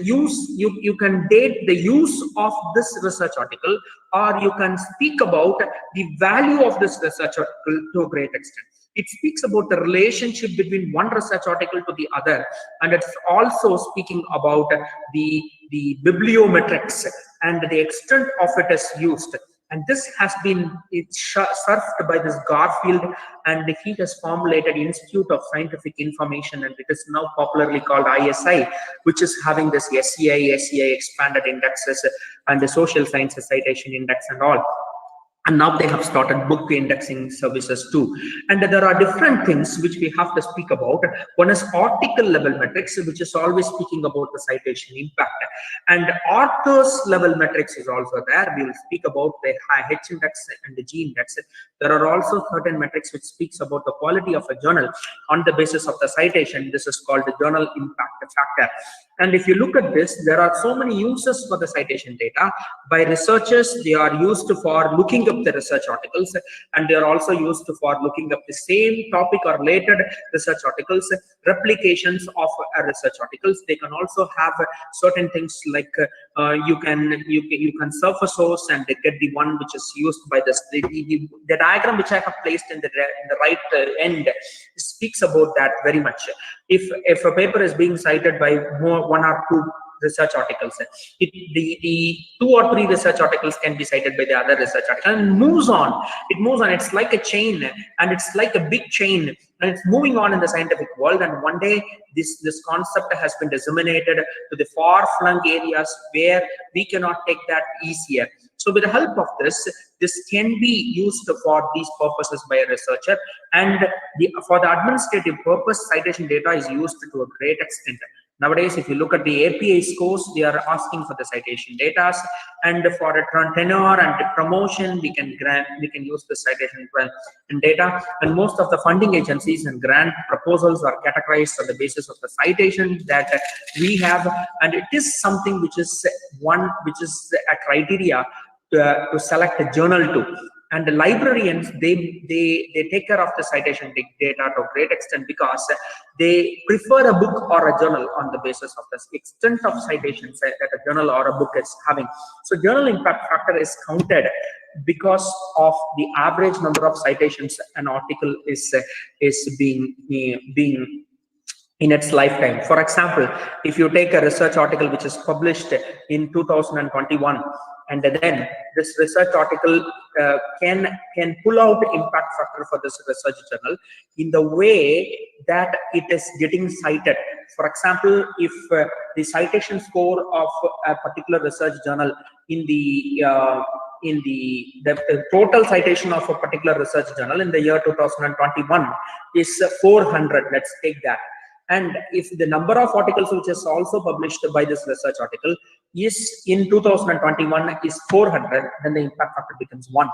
Speaker 5: date the use of this research article, or you can speak about the value of this research article to a great extent. It speaks about the relationship between one research article to the other, and it's also speaking about the bibliometrics and the extent of it is used. And this has been surfed by this Garfield, and he has formulated Institute of Scientific Information, and it is now popularly called ISI, which is having this SCI expanded indexes and the social sciences citation index and all. And now they have started book indexing services too. And there are different things which we have to speak about. One is article level metrics, which is always speaking about the citation impact. And authors level metrics is also there. We will speak about the H index and the G index. There are also certain metrics which speaks about the quality of a journal on the basis of the citation. This is called the journal impact factor. And if you look at this, there are so many uses for the citation data. By researchers, they are used for looking up the research articles, and they are also used for looking up the same topic or related research articles, replications of research articles. They can also have certain things like you can surf a source and get the one which is used by this. The diagram which I have placed in the right end speaks about that very much. If a paper is being cited by one or two research articles, the 2 or 3 research articles can be cited by the other research article, and moves on. It moves on. It's like a chain, and it's like a big chain, and it's moving on in the scientific world. And one day this concept has been disseminated to the far-flung areas where we cannot take that easier. So with the help of this can be used for these purposes by a researcher, and for the administrative purpose, citation data is used to a great extent. Nowadays, if you look at the API scores, they are asking for the citation data, and for a tenure and promotion, we can use the citation data. And most of the funding agencies and grant proposals are categorized on the basis of the citation that we have, and it is something which is a criteria to select a journal to. And the librarians, they take care of the citation data to a great extent, because they prefer a book or a journal on the basis of the extent of citations that a journal or a book is having. So journal impact factor is counted because of the average number of citations an article is being in its lifetime. For example, if you take a research article which is published in 2021, and then this research article can pull out impact factor for this research journal in the way that it is getting cited. For example, if the citation score of a particular research journal in the total citation of a particular research journal in the year 2021 is 400, let's take that. And if the number of articles which is also published by this research article is in 2021 is 400, then the impact factor becomes 1.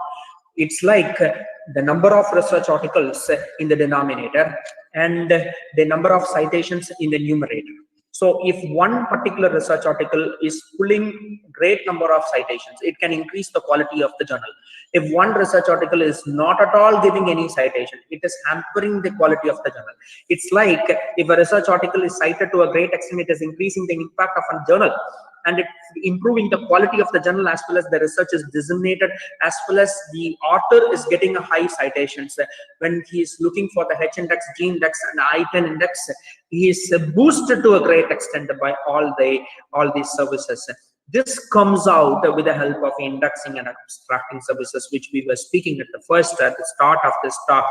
Speaker 5: It's like the number of research articles in the denominator and the number of citations in the numerator. So if one particular research article is pulling great number of citations, it can increase the quality of the journal. If one research article is not at all giving any citation, it is hampering the quality of the journal. It's like if a research article is cited to a great extent, it is increasing the impact of a journal, and it's improving the quality of the journal, as well as the research is disseminated, as well as the author is getting a high citations. When he is looking for the H index, G index, and I-10 index, he is boosted to a great extent by all these services. This comes out with the help of indexing and abstracting services, which we were speaking at the start of this talk.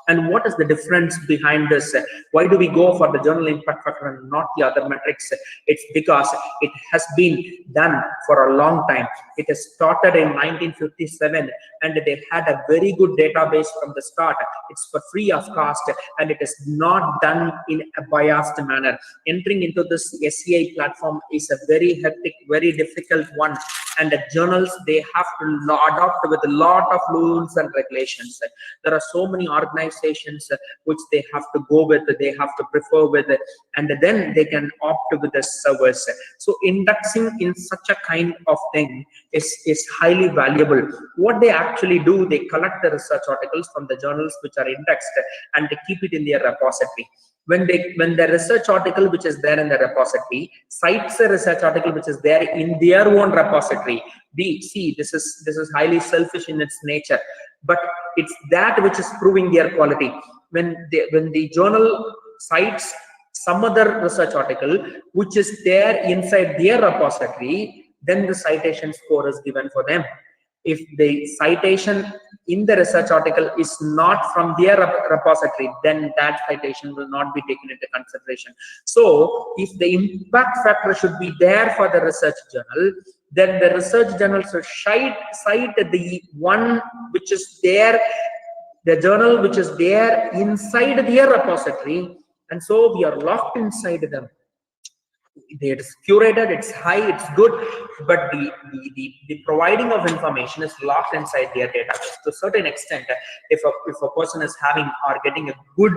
Speaker 5: And what is the difference behind this? Why do we go for the journal impact factor and not the other metrics? It's because it has been done for a long time. It has started in 1957, and they had a very good database from the start. It's for free of cost, and it is not done in a biased manner. Entering into this SCI platform is a very hectic, very difficult one, and the journals, they have to adopt with a lot of rules and regulations. There are so many organizations which they have to go with, they have to prefer with, and then they can opt with the service. So indexing in such a kind of thing is highly valuable. What they actually do, they collect the research articles from the journals which are indexed, and they keep it in their repository. When the research article which is there in the repository cites a research article which is there in their own repository, this is highly selfish in its nature, but it's that which is proving their quality. When the journal cites some other research article which is there inside their repository, then the citation score is given for them. If the citation in the research article is not from their repository, then that citation will not be taken into consideration. So if the impact factor should be there for the research journal, then the research journals will cite the one which is there, the journal which is there inside their repository, and so we are locked inside them. It's curated, it's high, it's good, but the providing of information is locked inside their database. To a certain extent, if a person is having or getting a good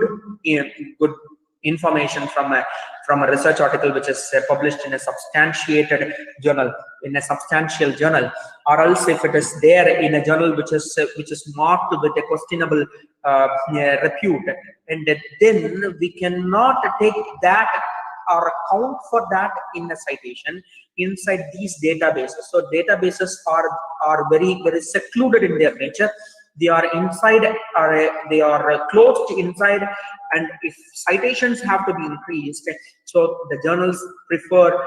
Speaker 5: information from a research article which is published in a substantiated journal, in a substantial journal, or else if it is there in a journal which is marked with a questionable repute, and then we cannot take that or account for that in a citation inside these databases. So databases are very, very secluded in their nature. They are inside, or they are closed inside, and if citations have to be increased, so the journals prefer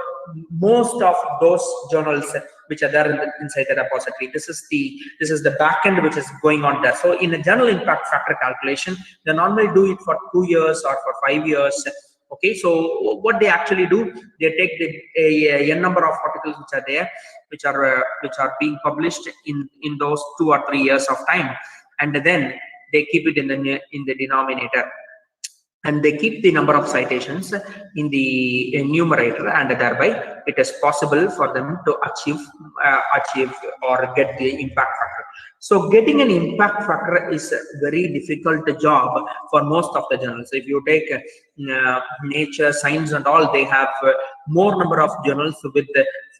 Speaker 5: most of those journals which are there inside the repository. This is the backend which is going on there. So in a journal impact factor calculation, they normally do it for 2 years or for 5 years. Okay, so what they actually do, they take the n number of articles which are there, which are being published in those 2 or 3 years of time, and then they keep it in the denominator, and they keep the number of citations in the numerator, and thereby it is possible for them to achieve or get the impact factor. So getting an impact factor is a very difficult job for most of the journals. If you take Nature, Science and all, they have more number of journals with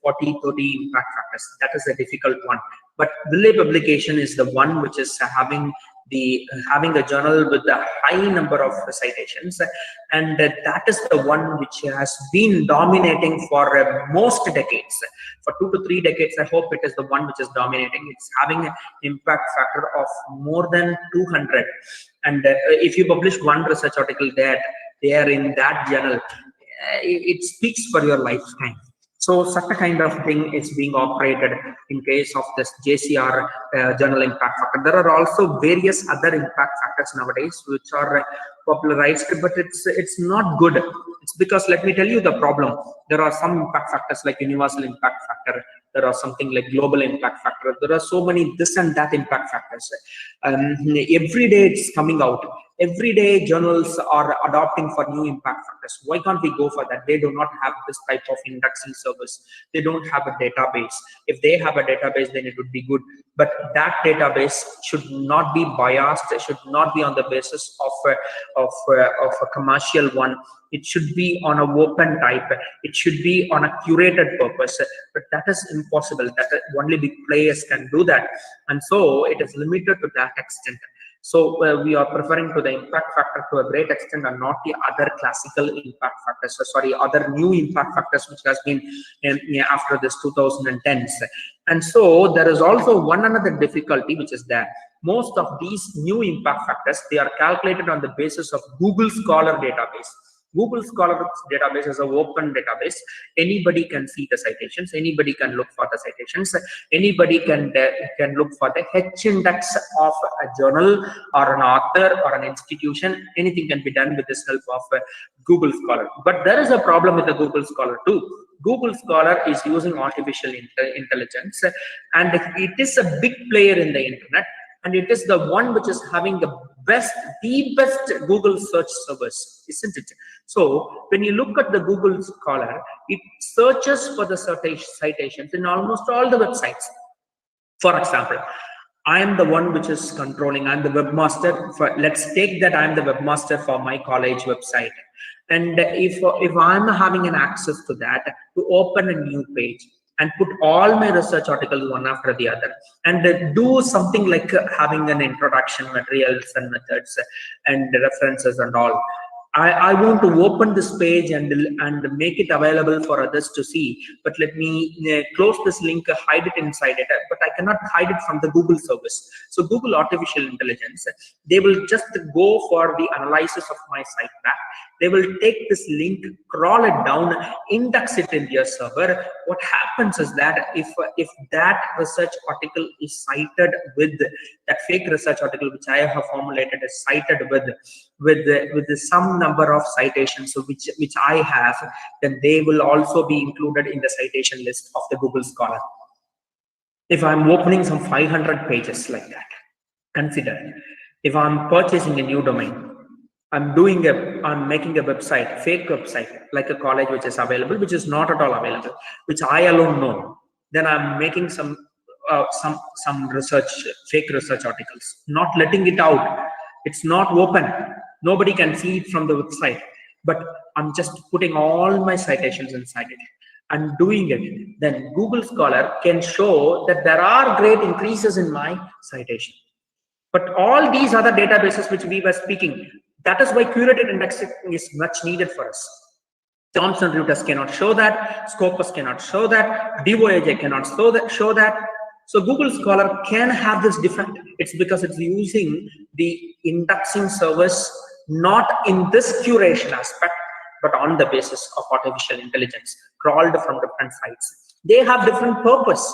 Speaker 5: 40, 30 impact factors. That is a difficult one. But Relay publication is the one which is having a journal with a high number of citations, and that is the one which has been dominating for most decades. For 2 to 3 decades, I hope it is the one which is dominating. It's having an impact factor of more than 200, and if you publish one research article there in that journal, it speaks for your lifetime. So such a kind of thing is being operated in case of this JCR journal impact factor. There are also various other impact factors nowadays which are popularized, but it's not good. It's because, let me tell you the problem. There are some impact factors like universal impact factor. There are something like global impact factor. There are so many this and that impact factors. Every day it's coming out. Every day journals are adopting for new impact factors. Why can't we go for that? They do not have this type of indexing service. They don't have a database. If they have a database, then it would be good. But that database should not be biased. It should not be on the basis of a commercial one. It should be on a open type. It should be on a curated purpose. But that is impossible. That only big players can do that, and so it is limited to that extent. So we are preferring to the impact factor to a great extent, and not the other classical impact factors. Other new impact factors which has been after this 2010s. And so there is also one another difficulty which is that most of these new impact factors, they are calculated on the basis of Google Scholar database. Google Scholar database is an open database. Anybody can see the citations. Anybody can look for the citations. Anybody can look for the H index of a journal or an author or an institution. Anything can be done with this help of Google Scholar. But there is a problem with the Google Scholar too. Google Scholar is using artificial intelligence, and it is a big player in the internet. And it is the one which is having the best Google search service, isn't it? So when you look at the Google Scholar, it searches for the citations in almost all the websites. For example, I am the one which is controlling, I'm the webmaster for, let's take that I'm the webmaster for my college website. And if I'm having an access to that, to open a new page and put all my research articles one after the other, and do something like having an introduction, materials and methods and references and all. I want to open this page and make it available for others to see, but let me close this link, hide it inside it, but I cannot hide it from the Google service. So Google artificial intelligence, they will just go for the analysis of my site back. They will take this link, crawl it down, index it in their server. What happens is that if that research article is cited with that fake research article which I have formulated is cited with some number of citations which I have, then they will also be included in the citation list of the Google Scholar. If I'm opening some 500 pages like that, consider if I'm purchasing a new domain, I'm making a website, fake website, like a college which is available, which is not at all available, which I alone know. Then I'm making some research, fake research articles, not letting it out. It's not open. Nobody can see it from the website, but I'm just putting all my citations inside it and doing it. Then Google Scholar can show that there are great increases in my citation. But all these other databases which we were speaking, that is why curated indexing is much needed for us. Thomson Reuters cannot show that, Scopus cannot show that, DOAJ cannot show that. So Google Scholar can have this defect. It's because it's using the indexing service not in this curation aspect, but on the basis of artificial intelligence crawled from different sites. They have different purpose.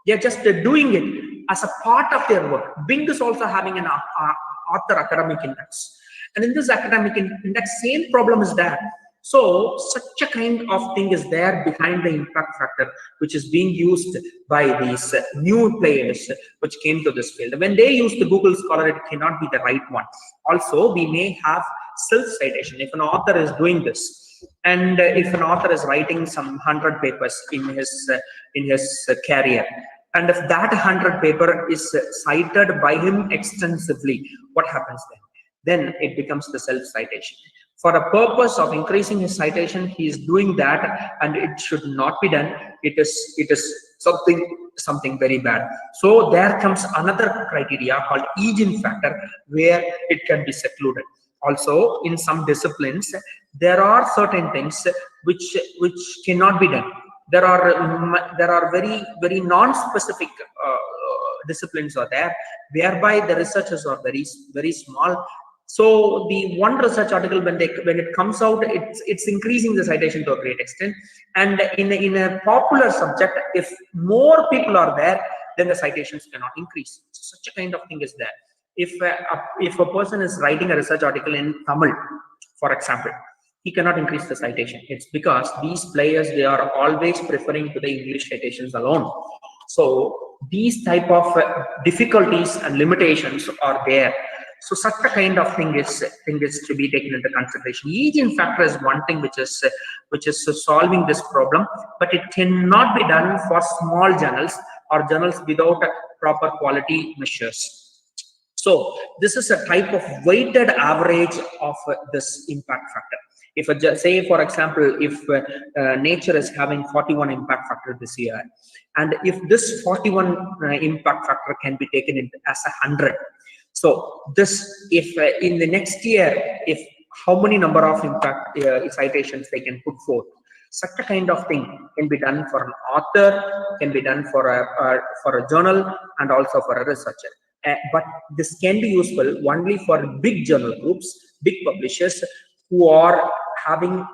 Speaker 5: They're just doing it as a part of their work. Bing is also having an author academic index. And in this academic index, same problem is there. So such a kind of thing is there behind the impact factor, which is being used by these new players which came to this field. When they use the Google Scholar, it cannot be the right one. Also, we may have self-citation. If an author is doing this, and if an author is writing some 100 papers in his career, and if that 100 paper is cited by him extensively, what happens then? Then it becomes the self-citation. For a purpose of increasing his citation, he is doing that, and it should not be done. It is something very bad. So there comes another criteria called Agent factor, where it can be secluded. Also, in some disciplines, there are certain things which cannot be done. There are very non-specific disciplines are there, whereby the researchers are very small. So the one research article, when it comes out, it's increasing the citation to a great extent. And in a popular subject, if more people are there, then the citations cannot increase. Such a kind of thing is there. If a person is writing a research article in Tamil, for example, he cannot increase the citation. It's because these players, they are always preferring to the English citations alone. So these type of difficulties and limitations are there. So such a kind of thing is to be taken into consideration. Agent factor is one thing which is solving this problem, but it cannot be done for small journals or journals without proper quality measures. So this is a type of weighted average of this impact factor. If say, for example, if Nature is having 41 impact factor this year, and if this 41 impact factor can be taken in as 100, so this, if in the next year, if how many number of impact citations they can put forth, such a kind of thing can be done for an author, can be done for a journal, and also for a researcher. But this can be useful only for big journal groups, big publishers who are having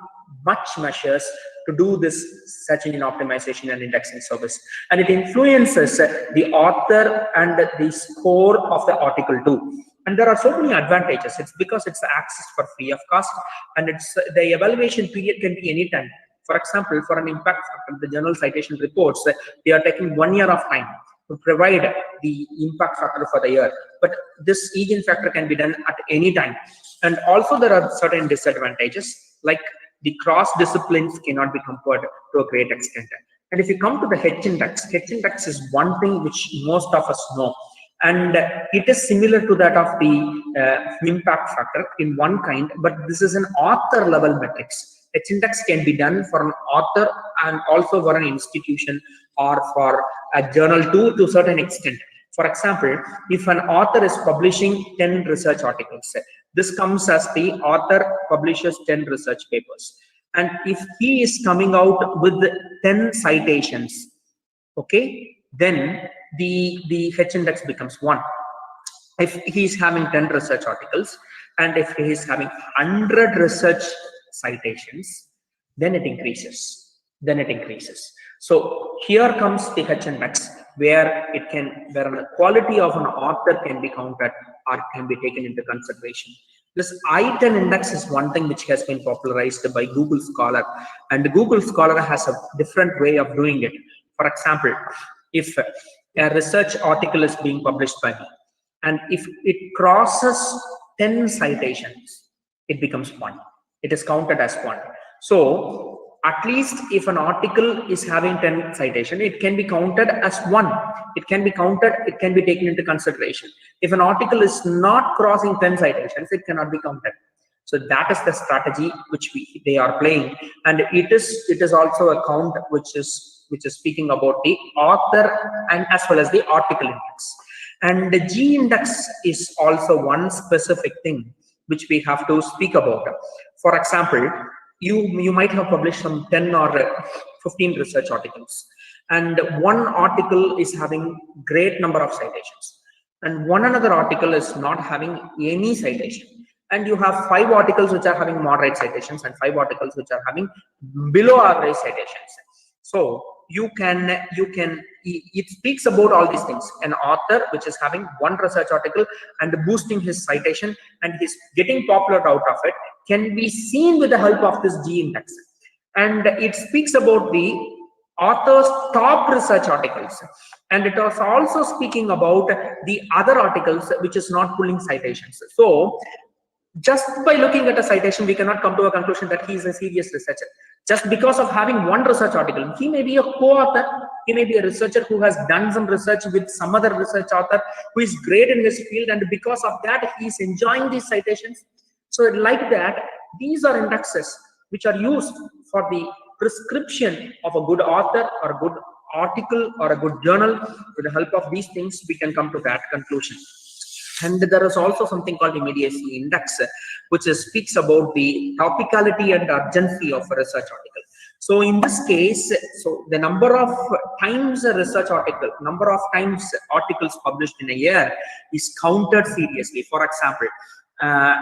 Speaker 5: much measures to do this search engine optimization and indexing service, and it influences the author and the score of the article too. And there are so many advantages. It's because it's access for free of cost, and it's the evaluation period can be any time. For example, for an impact factor, the journal citation reports, they are taking 1 year of time to provide the impact factor for the year, but this agent factor can be done at any time. And also there are certain disadvantages, like the cross disciplines cannot be compared to a great extent. And if you come to the H index is one thing which most of us know, and it is similar to that of the impact factor in one kind, but this is an author level metrics. H index can be done for an author and also for an institution or for a journal too, to a certain extent. For example, if an author is publishing 10 research articles, this comes as the author publishes 10 research papers. And if he is coming out with 10 citations, okay, then the H index becomes 1. If he is having 10 research articles, and if he is having 100 research citations, then it increases. So here comes the H index, where the quality of an author can be counted or can be taken into consideration. This I-10 index is one thing which has been popularized by Google Scholar, and Google Scholar has a different way of doing it. For example, if a research article is being published by me, and if it crosses 10 citations, it becomes 1. It is counted as 1. So at least if an article is having 10 citation, it can be counted as 1. It can be counted, it can be taken into consideration. If an article is not crossing 10 citations, it cannot be counted. So that is the strategy which they are playing, and it is also a count which is speaking about the author and as well as the article index. And the G index is also one specific thing which we have to speak about. For example, you might have published some 10 or 15 research articles, and one article is having great number of citations, and one another article is not having any citation. And you have 5 articles which are having moderate citations and 5 articles which are having below average citations. So it speaks about all these things. An author which is having one research article and boosting his citation and he's getting popular out of it can be seen with the help of this G index. And it speaks about the author's top research articles, and it was also speaking about the other articles which is not pulling citations. So just by looking at a citation, we cannot come to a conclusion that he is a serious researcher. Just because of having one research article, he may be a co-author, he may be a researcher who has done some research with some other research author who is great in his field, and because of that, he is enjoying these citations. So like that, these are indexes which are used for the prescription of a good author or a good article or a good journal. With the help of these things, we can come to that conclusion. And there is also something called immediacy index, which speaks about the topicality and urgency of a research article. So in this case, so the number of times a research article, number of times articles published in a year is counted seriously. For example,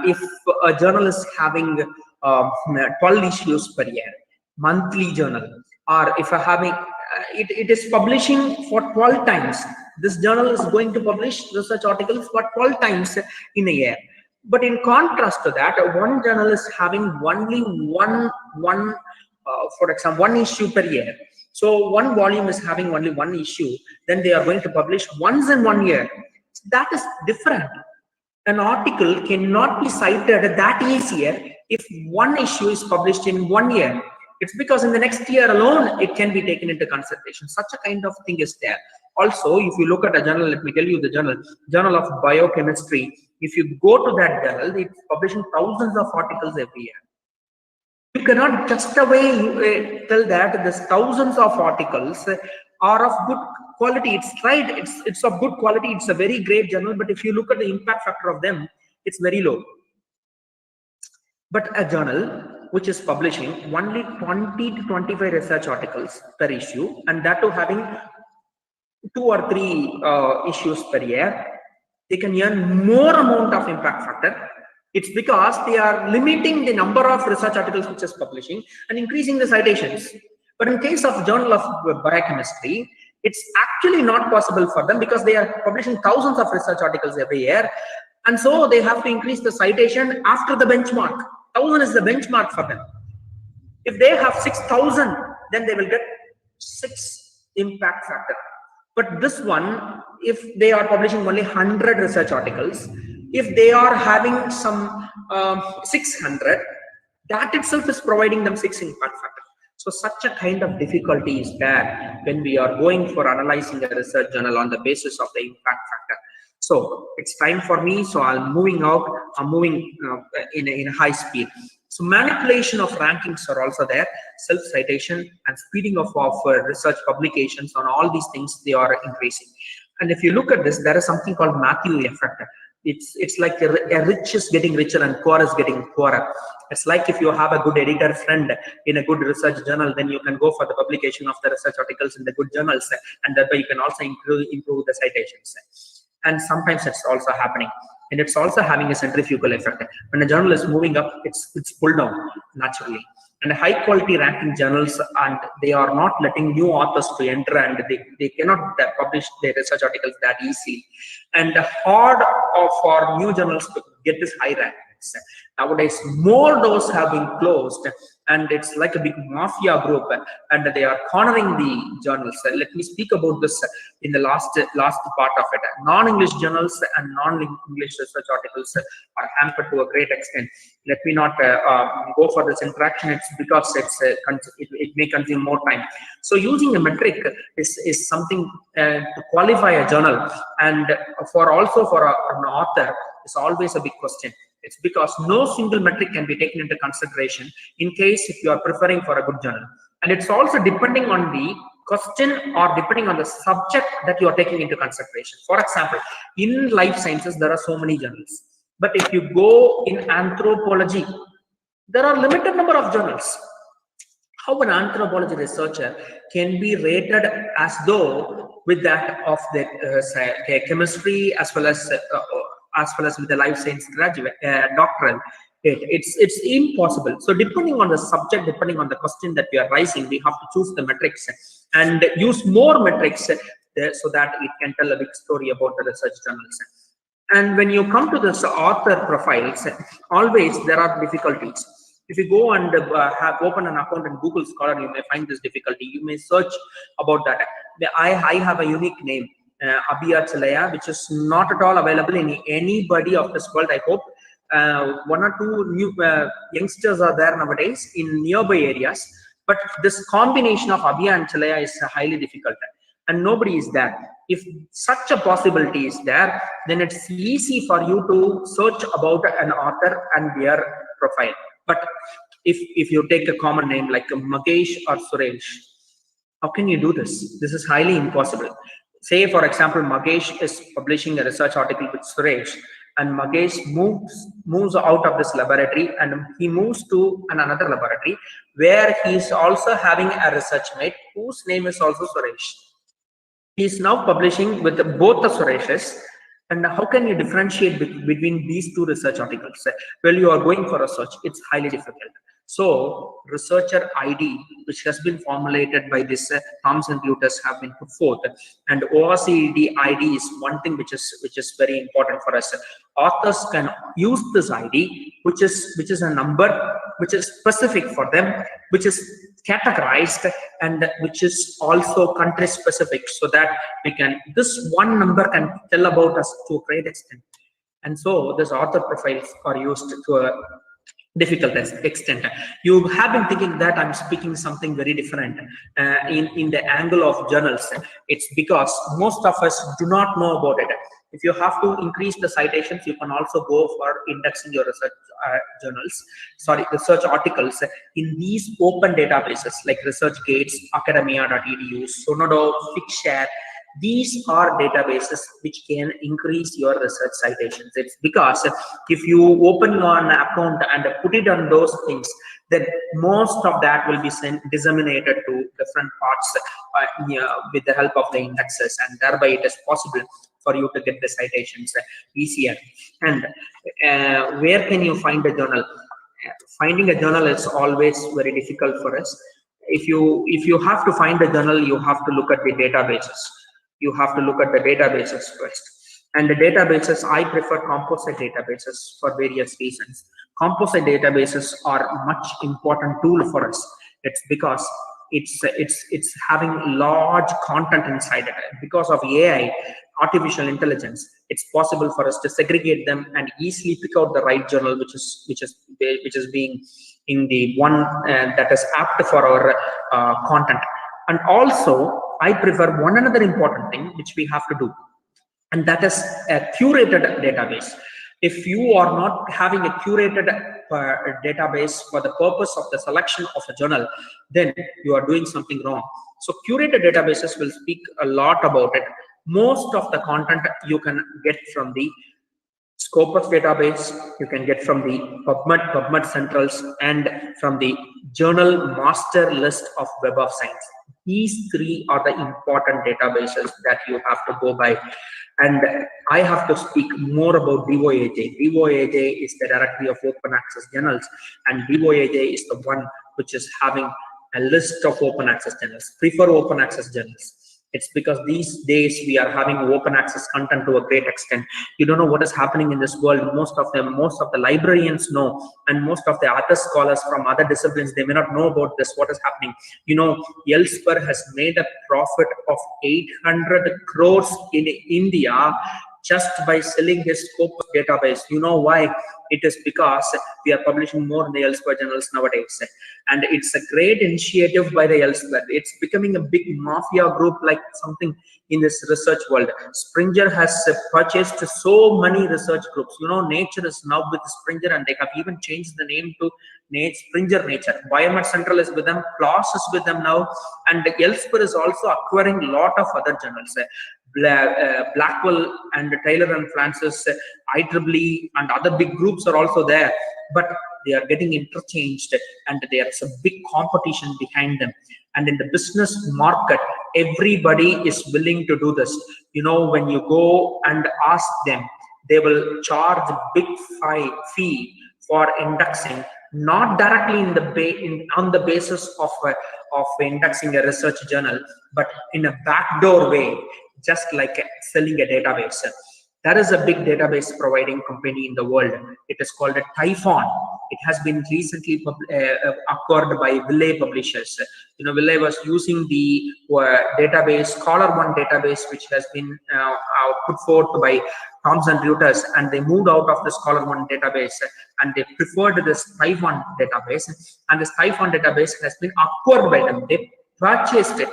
Speaker 5: if a journal is having 12 issues per year, monthly journal, or if having it is publishing for 12 times, this journal is going to publish research articles for 12 times in a year. But in contrast to that, one journal is having only for example, 1 issue per year. So one volume is having only 1 issue, then they are going to publish once in 1 year. That is different. An article cannot be cited that easier if 1 issue is published in 1 year. It's because in the next year alone, it can be taken into consideration. Such a kind of thing is there. Also, if you look at a journal, let me tell you the Journal of Biochemistry. If you go to that journal, it's publishing thousands of articles every year. You cannot just away tell that there's thousands of articles are of good quality. It's right, it's of good quality, it's a very great journal, but if you look at the impact factor of them, it's very low. But a journal which is publishing only 20 to 25 research articles per issue, and that too having 2 or 3 issues per year, they can earn more amount of impact factor. It's because they are limiting the number of research articles which is publishing and increasing the citations. But in case of Journal of Biochemistry, it's actually not possible for them because they are publishing thousands of research articles every year, and so they have to increase the citation after the benchmark. 1,000 is the benchmark for them. If they have 6,000, then they will get 6 impact factor. But this one, if they are publishing only 100 research articles, if they are having some 600, that itself is providing them 6 impact factor. So such a kind of difficulty is there when we are going for analyzing a research journal on the basis of the impact factor. So it's time for me, so I'm moving out, I'm moving in a high speed. So manipulation of rankings are also there, self-citation and speeding of research publications, on all these things, they are increasing. And if you look at this, there is something called Matthew effect. It's like a rich is getting richer and poor is getting poorer. It's like if you have a good editor friend in a good research journal, then you can go for the publication of the research articles in the good journals, and that way you can also improve the citations. And sometimes it's also happening, and it's also having a centrifugal effect. When a journal is moving up, it's pulled down naturally. And high quality ranking journals, and they are not letting new authors to enter, and they cannot publish their research articles that easily. And hard for new journals to get this high rankings. Nowadays, more doors have been closed, and it's like a big mafia group, and they are cornering the journals. Let me speak about this in the last part of it. Non-English journals and non-English research articles are hampered to a great extent. Let me not go for this interaction. It's because it may consume more time. So using a metric is something to qualify a journal, and for an author is always a big question. It's because no single metric can be taken into consideration in case if you are preferring for a good journal, and it's also depending on the question or depending on the subject that you are taking into consideration. For example, in life sciences there are so many journals, but if you go in anthropology, there are limited number of journals. How an anthropology researcher can be rated as though with that of the chemistry as well as with the life science graduate doctoral, it's impossible. So depending on the subject, depending on the question that we are raising, we have to choose the metrics and use more metrics so that it can tell a big story about the research journals. And when you come to this author profiles, always there are difficulties. If you go and open an account in Google Scholar, you may find this difficulty. You may search about that. I have a unique name, Abhiyachalaya, which is not at all available in anybody of this world, I hope. One or two new youngsters are there nowadays in nearby areas, but this combination of Abhiya and Chalaya is highly difficult, and nobody is there. If such a possibility is there, then it's easy for you to search about an author and their profile. But if you take a common name like Magesh or Suresh, how can you do this? This is highly impossible. Say, for example, Magesh is publishing a research article with Suresh, and Magesh moves out of this laboratory and he moves to another laboratory where he is also having a research mate whose name is also Suresh. He is now publishing with both the Sureshes. And how can you differentiate between these two research articles? Well, you are going for a search. It's highly difficult. So researcher ID, which has been formulated by this Thomson Reuters, have been put forth, and ORCED ID is one thing which is very important for us. Authors can use this ID, which is a number which is specific for them, which is categorized, and which is also country specific, so that this one number can tell about us to a great extent. And so this author profiles are used to a difficult extent. You have been thinking that I'm speaking something very different in the angle of journals. It's because most of us do not know about it. If you have to increase the citations, you can also go for indexing your research articles in these open databases like ResearchGates, academia.edu, Sonodo, Figshare. These are databases which can increase your research citations. It's because if you open an account and put it on those things, then most of that will be disseminated to different parts with the help of the indexes, and thereby it is possible for you to get the citations easier. And where can you find a journal? Finding a journal is always very difficult for us. If you have to find a journal, you have to look at the databases. You have to look at the databases first. And the databases, I prefer composite databases for various reasons. Composite databases are much important tool for us. It's because it's having large content inside it. Because of AI, artificial intelligence, it's possible for us to segregate them and easily pick out the right journal, which is being in the one that is apt for our content. And also, I prefer one another important thing which we have to do, and that is a curated database. If you are not having a curated database for the purpose of the selection of a journal, then you are doing something wrong. So curated databases will speak a lot about it. Most of the content you can get from the Scopus database, you can get from the PubMed Centrals, and from the journal master list of Web of Science. These three are the important databases that you have to go by. And I have to speak more about DOAJ. DOAJ is the directory of open access journals, and DOAJ is the one which is having a list of open access journals. Prefer open access journals. It's because these days we are having open access content to a great extent. You don't know what is happening in this world. Most of the librarians know, and most of the other scholars from other disciplines, they may not know about this, what is happening. You know, Elsevier has made a profit of 800 crores in India just by selling his Scopus database. You know why? It is because we are publishing more in the Elsevier journals nowadays. And it's a great initiative by the Elsevier. It's becoming a big mafia group like something in this research world. Springer has purchased so many research groups. You know, Nature is now with Springer, and they have even changed the name to Springer Nature. Biomed Central is with them, PLOS is with them now, and Elsevier is also acquiring a lot of other journals. Blackwell and Taylor and Francis, IEEE and other big groups are also there, but they are getting interchanged, and there's a big competition behind them. And in the business market, everybody is willing to do this. You know, when you go and ask them, they will charge a big fee for indexing, not directly on the basis of indexing a research journal, but in a backdoor way, just like selling a database. There is a big database providing company in the world. It is called a Typhon. It has been recently acquired by Villay Publishers. You know, Villay was using the database, Scholar One database, which has been put forth by Thomson Reuters, and they moved out of the Scholar One database and they preferred this Typhon database. And this Typhon database has been acquired by them. They purchased it.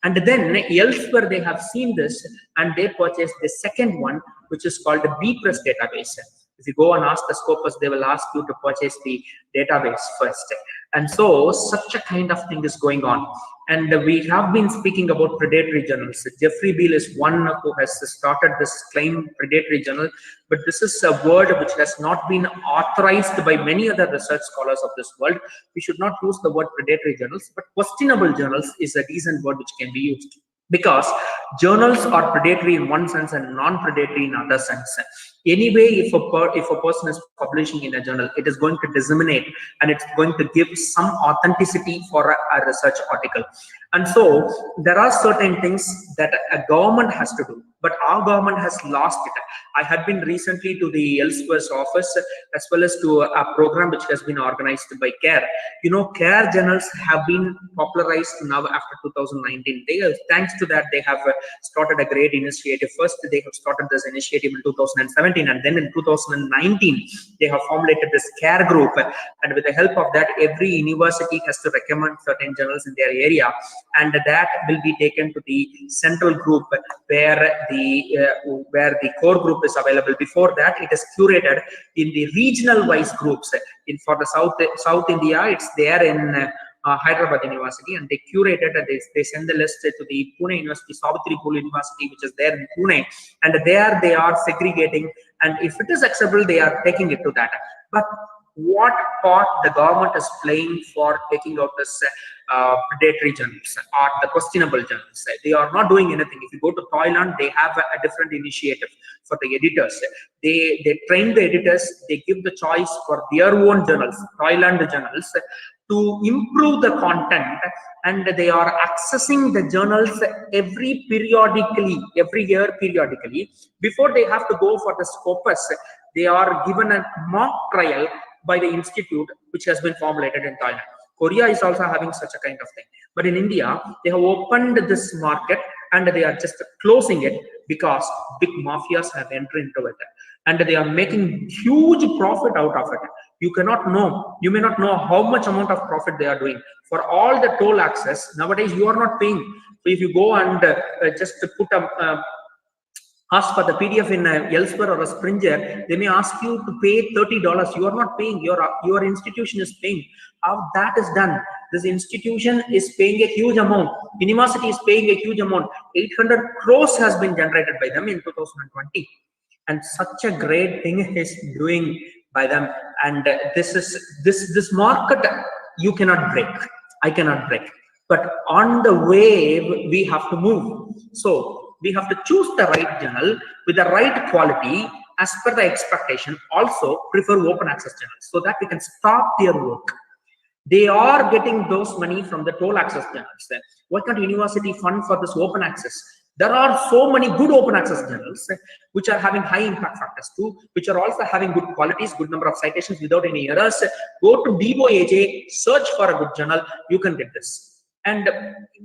Speaker 5: And then elsewhere they have seen this, and they purchased the second one, which is called the bpress database. If you go and ask the Scopus, they will ask you to purchase the database first. And so such a kind of thing is going on. And we have been speaking about predatory journals. Jeffrey Beal is one who has started this claim predatory journal, but this is a word which has not been authorized by many other research scholars of this world. We should not use the word predatory journals, but questionable journals is a decent word which can be used, because journals are predatory in one sense and non-predatory in other sense. Anyway, if a person is publishing in a journal, it is going to disseminate, and it's going to give some authenticity for a research article. And so there are certain things that a government has to do, but our government has lost it. I had been recently to the Elsevier's office, as well as to a program which has been organized by CARE. You know, CARE journals have been popularized now after 2019. Thanks to that, they have started a great initiative. First, they have started this initiative in 2017, and then in 2019, they have formulated this CARE group. And with the help of that, every university has to recommend certain journals in their area, and that will be taken to the central group where the core group is available. Before that, it is curated in the regional wise groups. For the South India, it's there in Hyderabad University, and they curate it, and they send the list to the Pune University, Savitri Pul University, which is there in Pune, and there they are segregating, and if it is acceptable, they are taking it to that. But what part the government is playing for taking out this predatory journals or the questionable journals? They are not doing anything. If you go to Thailand, they have a different initiative for the editors. They train the editors, they give the choice for their own journals, Thailand journals, to improve the content, and they are accessing the journals every year periodically. Before they have to go for the Scopus, they are given a mock trial by the institute which has been formulated in Thailand. Korea is also having such a kind of thing. But in India, they have opened this market, and they are just closing it because big mafias have entered into it, and they are making huge profit out of it. You may not know how much amount of profit they are doing. For all the toll access, nowadays you are not paying. So if you go and just put ask for the PDF in Elsevier or a Springer, they may ask you to pay $30. You are not paying. Your institution is paying. How that is done? This institution is paying a huge amount. University is paying a huge amount. 800 crores has been generated by them in 2020, and such a great thing is doing by them. And this market you cannot break. I cannot break. But on the wave we have to move. So we have to choose the right journal with the right quality as per the expectation. Also prefer open access journals so that we can stop their work. They are getting those money from the toll access journals. Why can't university fund for this open access? There are so many good open access journals which are having high impact factors too, which are also having good qualities, good number of citations without any errors. Go to DOAJ, search for a good journal, you can get this. And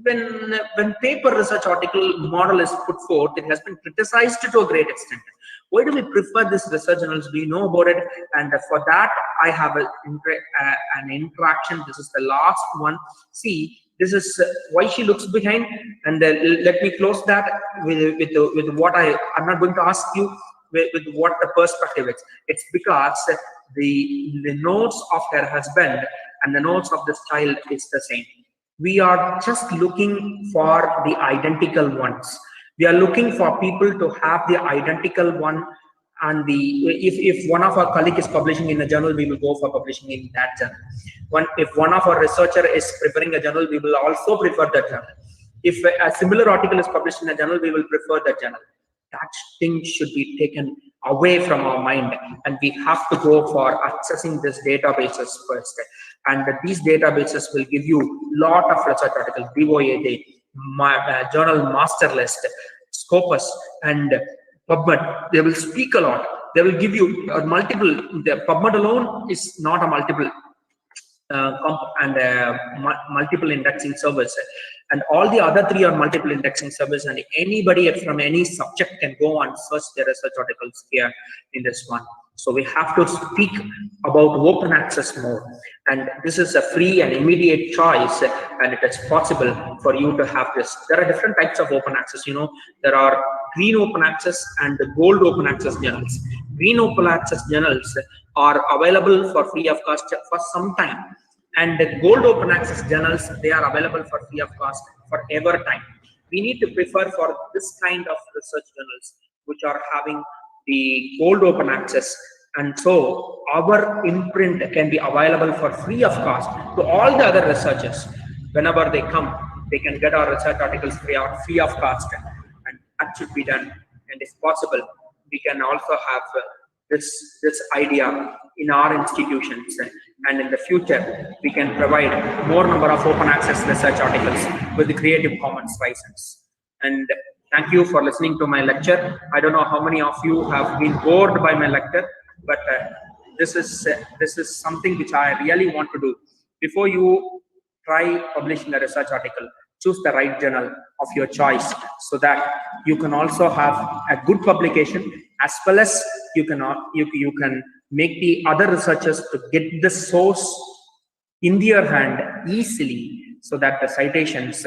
Speaker 5: when paper research article model is put forth, it has been criticized to a great extent. Why do we prefer this research journals? We know about it, and for that I have an interaction. This is the last one. See, this is why she looks behind, and let me close that with what I'm not going to ask you with what the perspective is. It's because the notes of her husband and the notes of this child is the same. We are just looking for the identical ones. We are looking for people to have the identical one, and if one of our colleagues is publishing in a journal, we will go for publishing in that journal. If one of our researcher is preparing a journal, we will also prefer that journal. If a similar article is published in a journal, we will prefer that journal. That thing should be taken away from our mind, and we have to go for accessing these databases first. And these databases will give you lot of research articles, DOAJ, journal master list, Scopus, and PubMed. They will speak a lot. They will give you multiple. The PubMed alone is not a multiple multiple indexing service, and all the other three are multiple indexing service, and anybody from any subject can go and search their research articles here in this one. So we have to speak about open access more, and this is a free and immediate choice, and it is possible for you to have this. There are different types of open access. There are green open access and the gold open access journals. Green open access journals are available for free of cost for some time, and the gold open access journals, they are available for free of cost for ever time. We need to prefer for this kind of research journals which are having the gold open access, and so our imprint can be available for free of cost to all the other researchers. Whenever they come, they can get our research articles free of cost, and that should be done. And if possible, we can also have this idea in our institutions, and in the future we can provide more number of open access research articles with the Creative Commons license. And thank you for listening to my lecture. I don't know how many of you have been bored by my lecture, but this is something which I really want to do. Before you try publishing a research article, choose the right journal of your choice, so that you can also have a good publication, as well as you can make the other researchers to get the source in their hand easily, so that the citations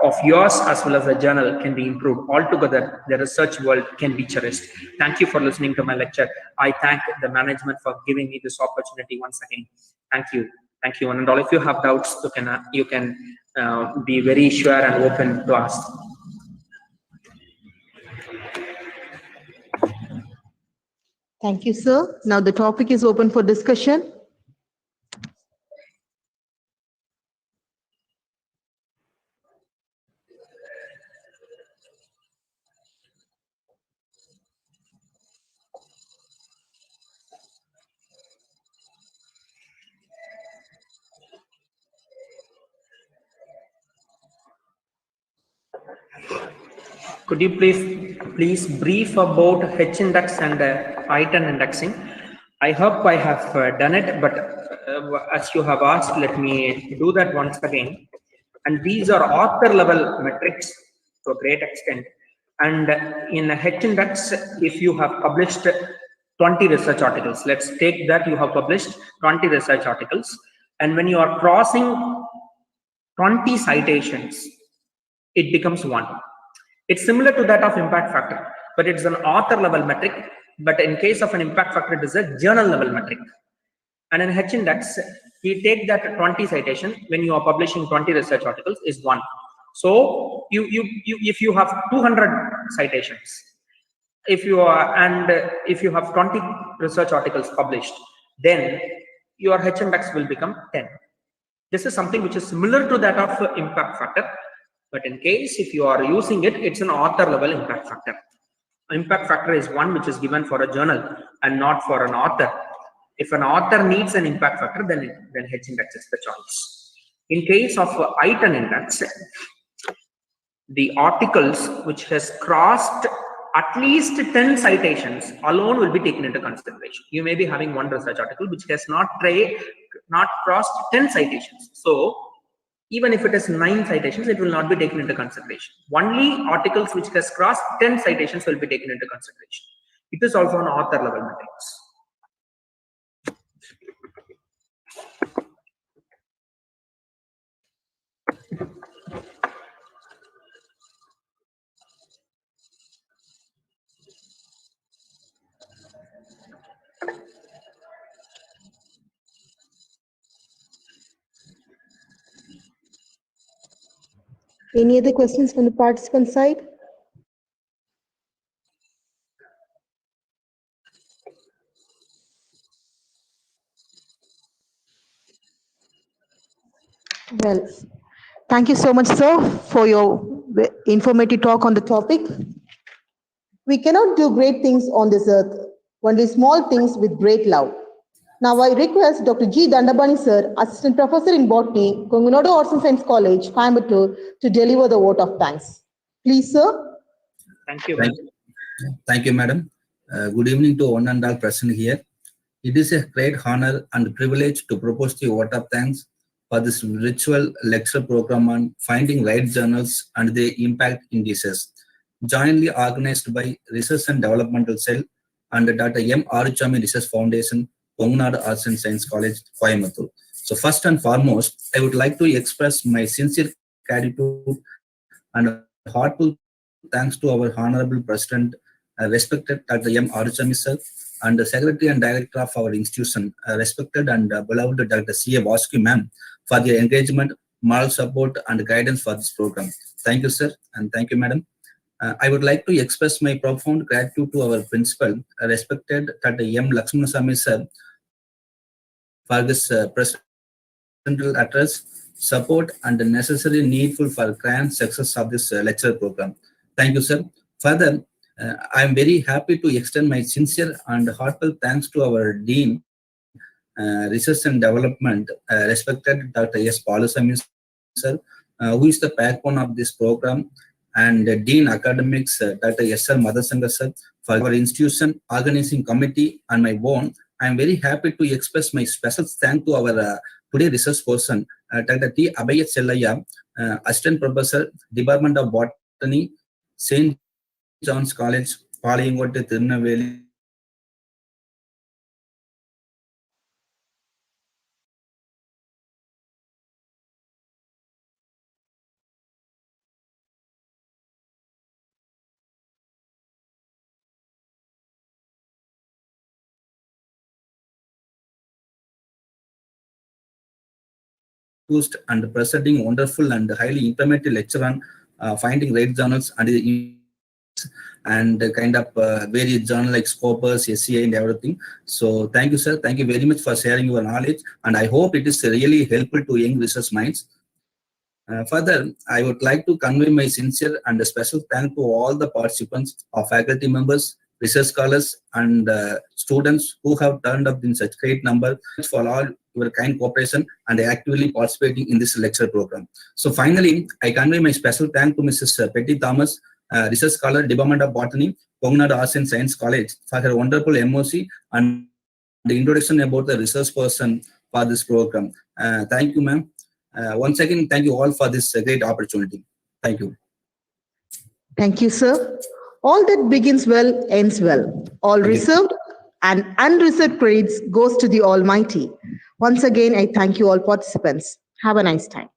Speaker 5: of yours as well as the journal can be improved. Altogether, the research world can be cherished. Thank you for listening to my lecture. I thank the management for giving me this opportunity once again. Thank you. Thank you. And all, if you have doubts, you can be very sure and open to ask.
Speaker 1: Thank you, sir. Now the topic is open for discussion.
Speaker 5: Could you please brief about H index and I-10 indexing? I hope I have done it, but as you have asked, let me do that once again. And these are author level metrics to a great extent. And in H index, if you have published 20 research articles, let's take that you have published 20 research articles, and when you are crossing 20 citations, it becomes 1. It's similar to that of impact factor, but it's an author level metric. But in case of an impact factor, it is a journal level metric. And in H index, we take that 20 citation when you are publishing 20 research articles is 1. So if you have 200 citations, if you have 20 research articles published, then your H index will become 10. This is something which is similar to that of impact factor. But in case if you are using it, it's an author level impact factor. Impact factor is one which is given for a journal and not for an author. If an author needs an impact factor, then H index is the choice. In case of item index, the articles which has crossed at least 10 citations alone will be taken into consideration. You may be having one research article which has not crossed 10 citations. So even if it is 9 citations, it will not be taken into consideration. Only articles which has crossed 10 citations will be taken into consideration. It is also an author level metrics.
Speaker 1: Any other questions from the participant side? Well, thank you so much, sir, for your informative talk on the topic. We cannot do great things on this earth, only small things with great love. Now I request Dr. G. Dandabani, sir, Assistant Professor in Botany, Kongunadu Arts and Science College, Coimbatore, to deliver the vote of thanks. Please, sir.
Speaker 5: Thank you.
Speaker 2: Thank you, madam. Good evening to one and all present here. It is a great honor and privilege to propose the vote of thanks for this virtual lecture program on finding right journals and their impact indices, jointly organized by Research and Developmental Cell and Dr.M.Aruchami Research Foundation, Kongunadu Arts and Science College, Coimbatore. So first and foremost, I would like to express my sincere gratitude and heartfelt thanks to our Honorable President, respected Dr. M. Aruchami sir, and the Secretary and Director of our institution, respected and beloved Dr. C.A. Vaski ma'am, for their engagement, moral support, and guidance for this program. Thank you, sir, and thank you, madam. I would like to express my profound gratitude to our principal, respected Dr. M. Lakshmanasamy sir, for this presidential address, support, and the necessary needful for grand success of this lecture program. Thank you, sir. Further, I am very happy to extend my sincere and heartfelt thanks to our Dean, Research and Development, respected Dr. S. Palusamy sir, who is the backbone of this program, and Dean Academics, Dr. S. R. Madhasankar sir, for our institution, organizing committee, and my own. I am very happy to express my special thanks to our today research person, Dr. T. Abhayat Sellaya, Assistant Professor, Department of Botany, St. John's College, Palayangottu, Tirunelveli. And presenting wonderful and highly informative lecture on finding right journals and kind of various journal like Scopus, SCI, and everything. So thank you, sir. Thank you very much for sharing your knowledge, and I hope it is really helpful to young research minds. Further, I would like to convey my sincere and special thanks to all the participants, our faculty members, research scholars, and students who have turned up in such great number for all your kind cooperation and actively participating in this lecture program. So finally, I convey my special thanks to Mrs. Petty Thomas, research scholar, Department of Botany, Kongunadu Arts and Science College, for her wonderful MOC and the introduction about the research person for this program. Thank you, ma'am. Once again, thank you all for this great opportunity. Thank you.
Speaker 1: Thank you, sir. All that begins well ends well. All reserved and unreserved credits goes to the Almighty. Once again, I thank you all participants. Have a nice time.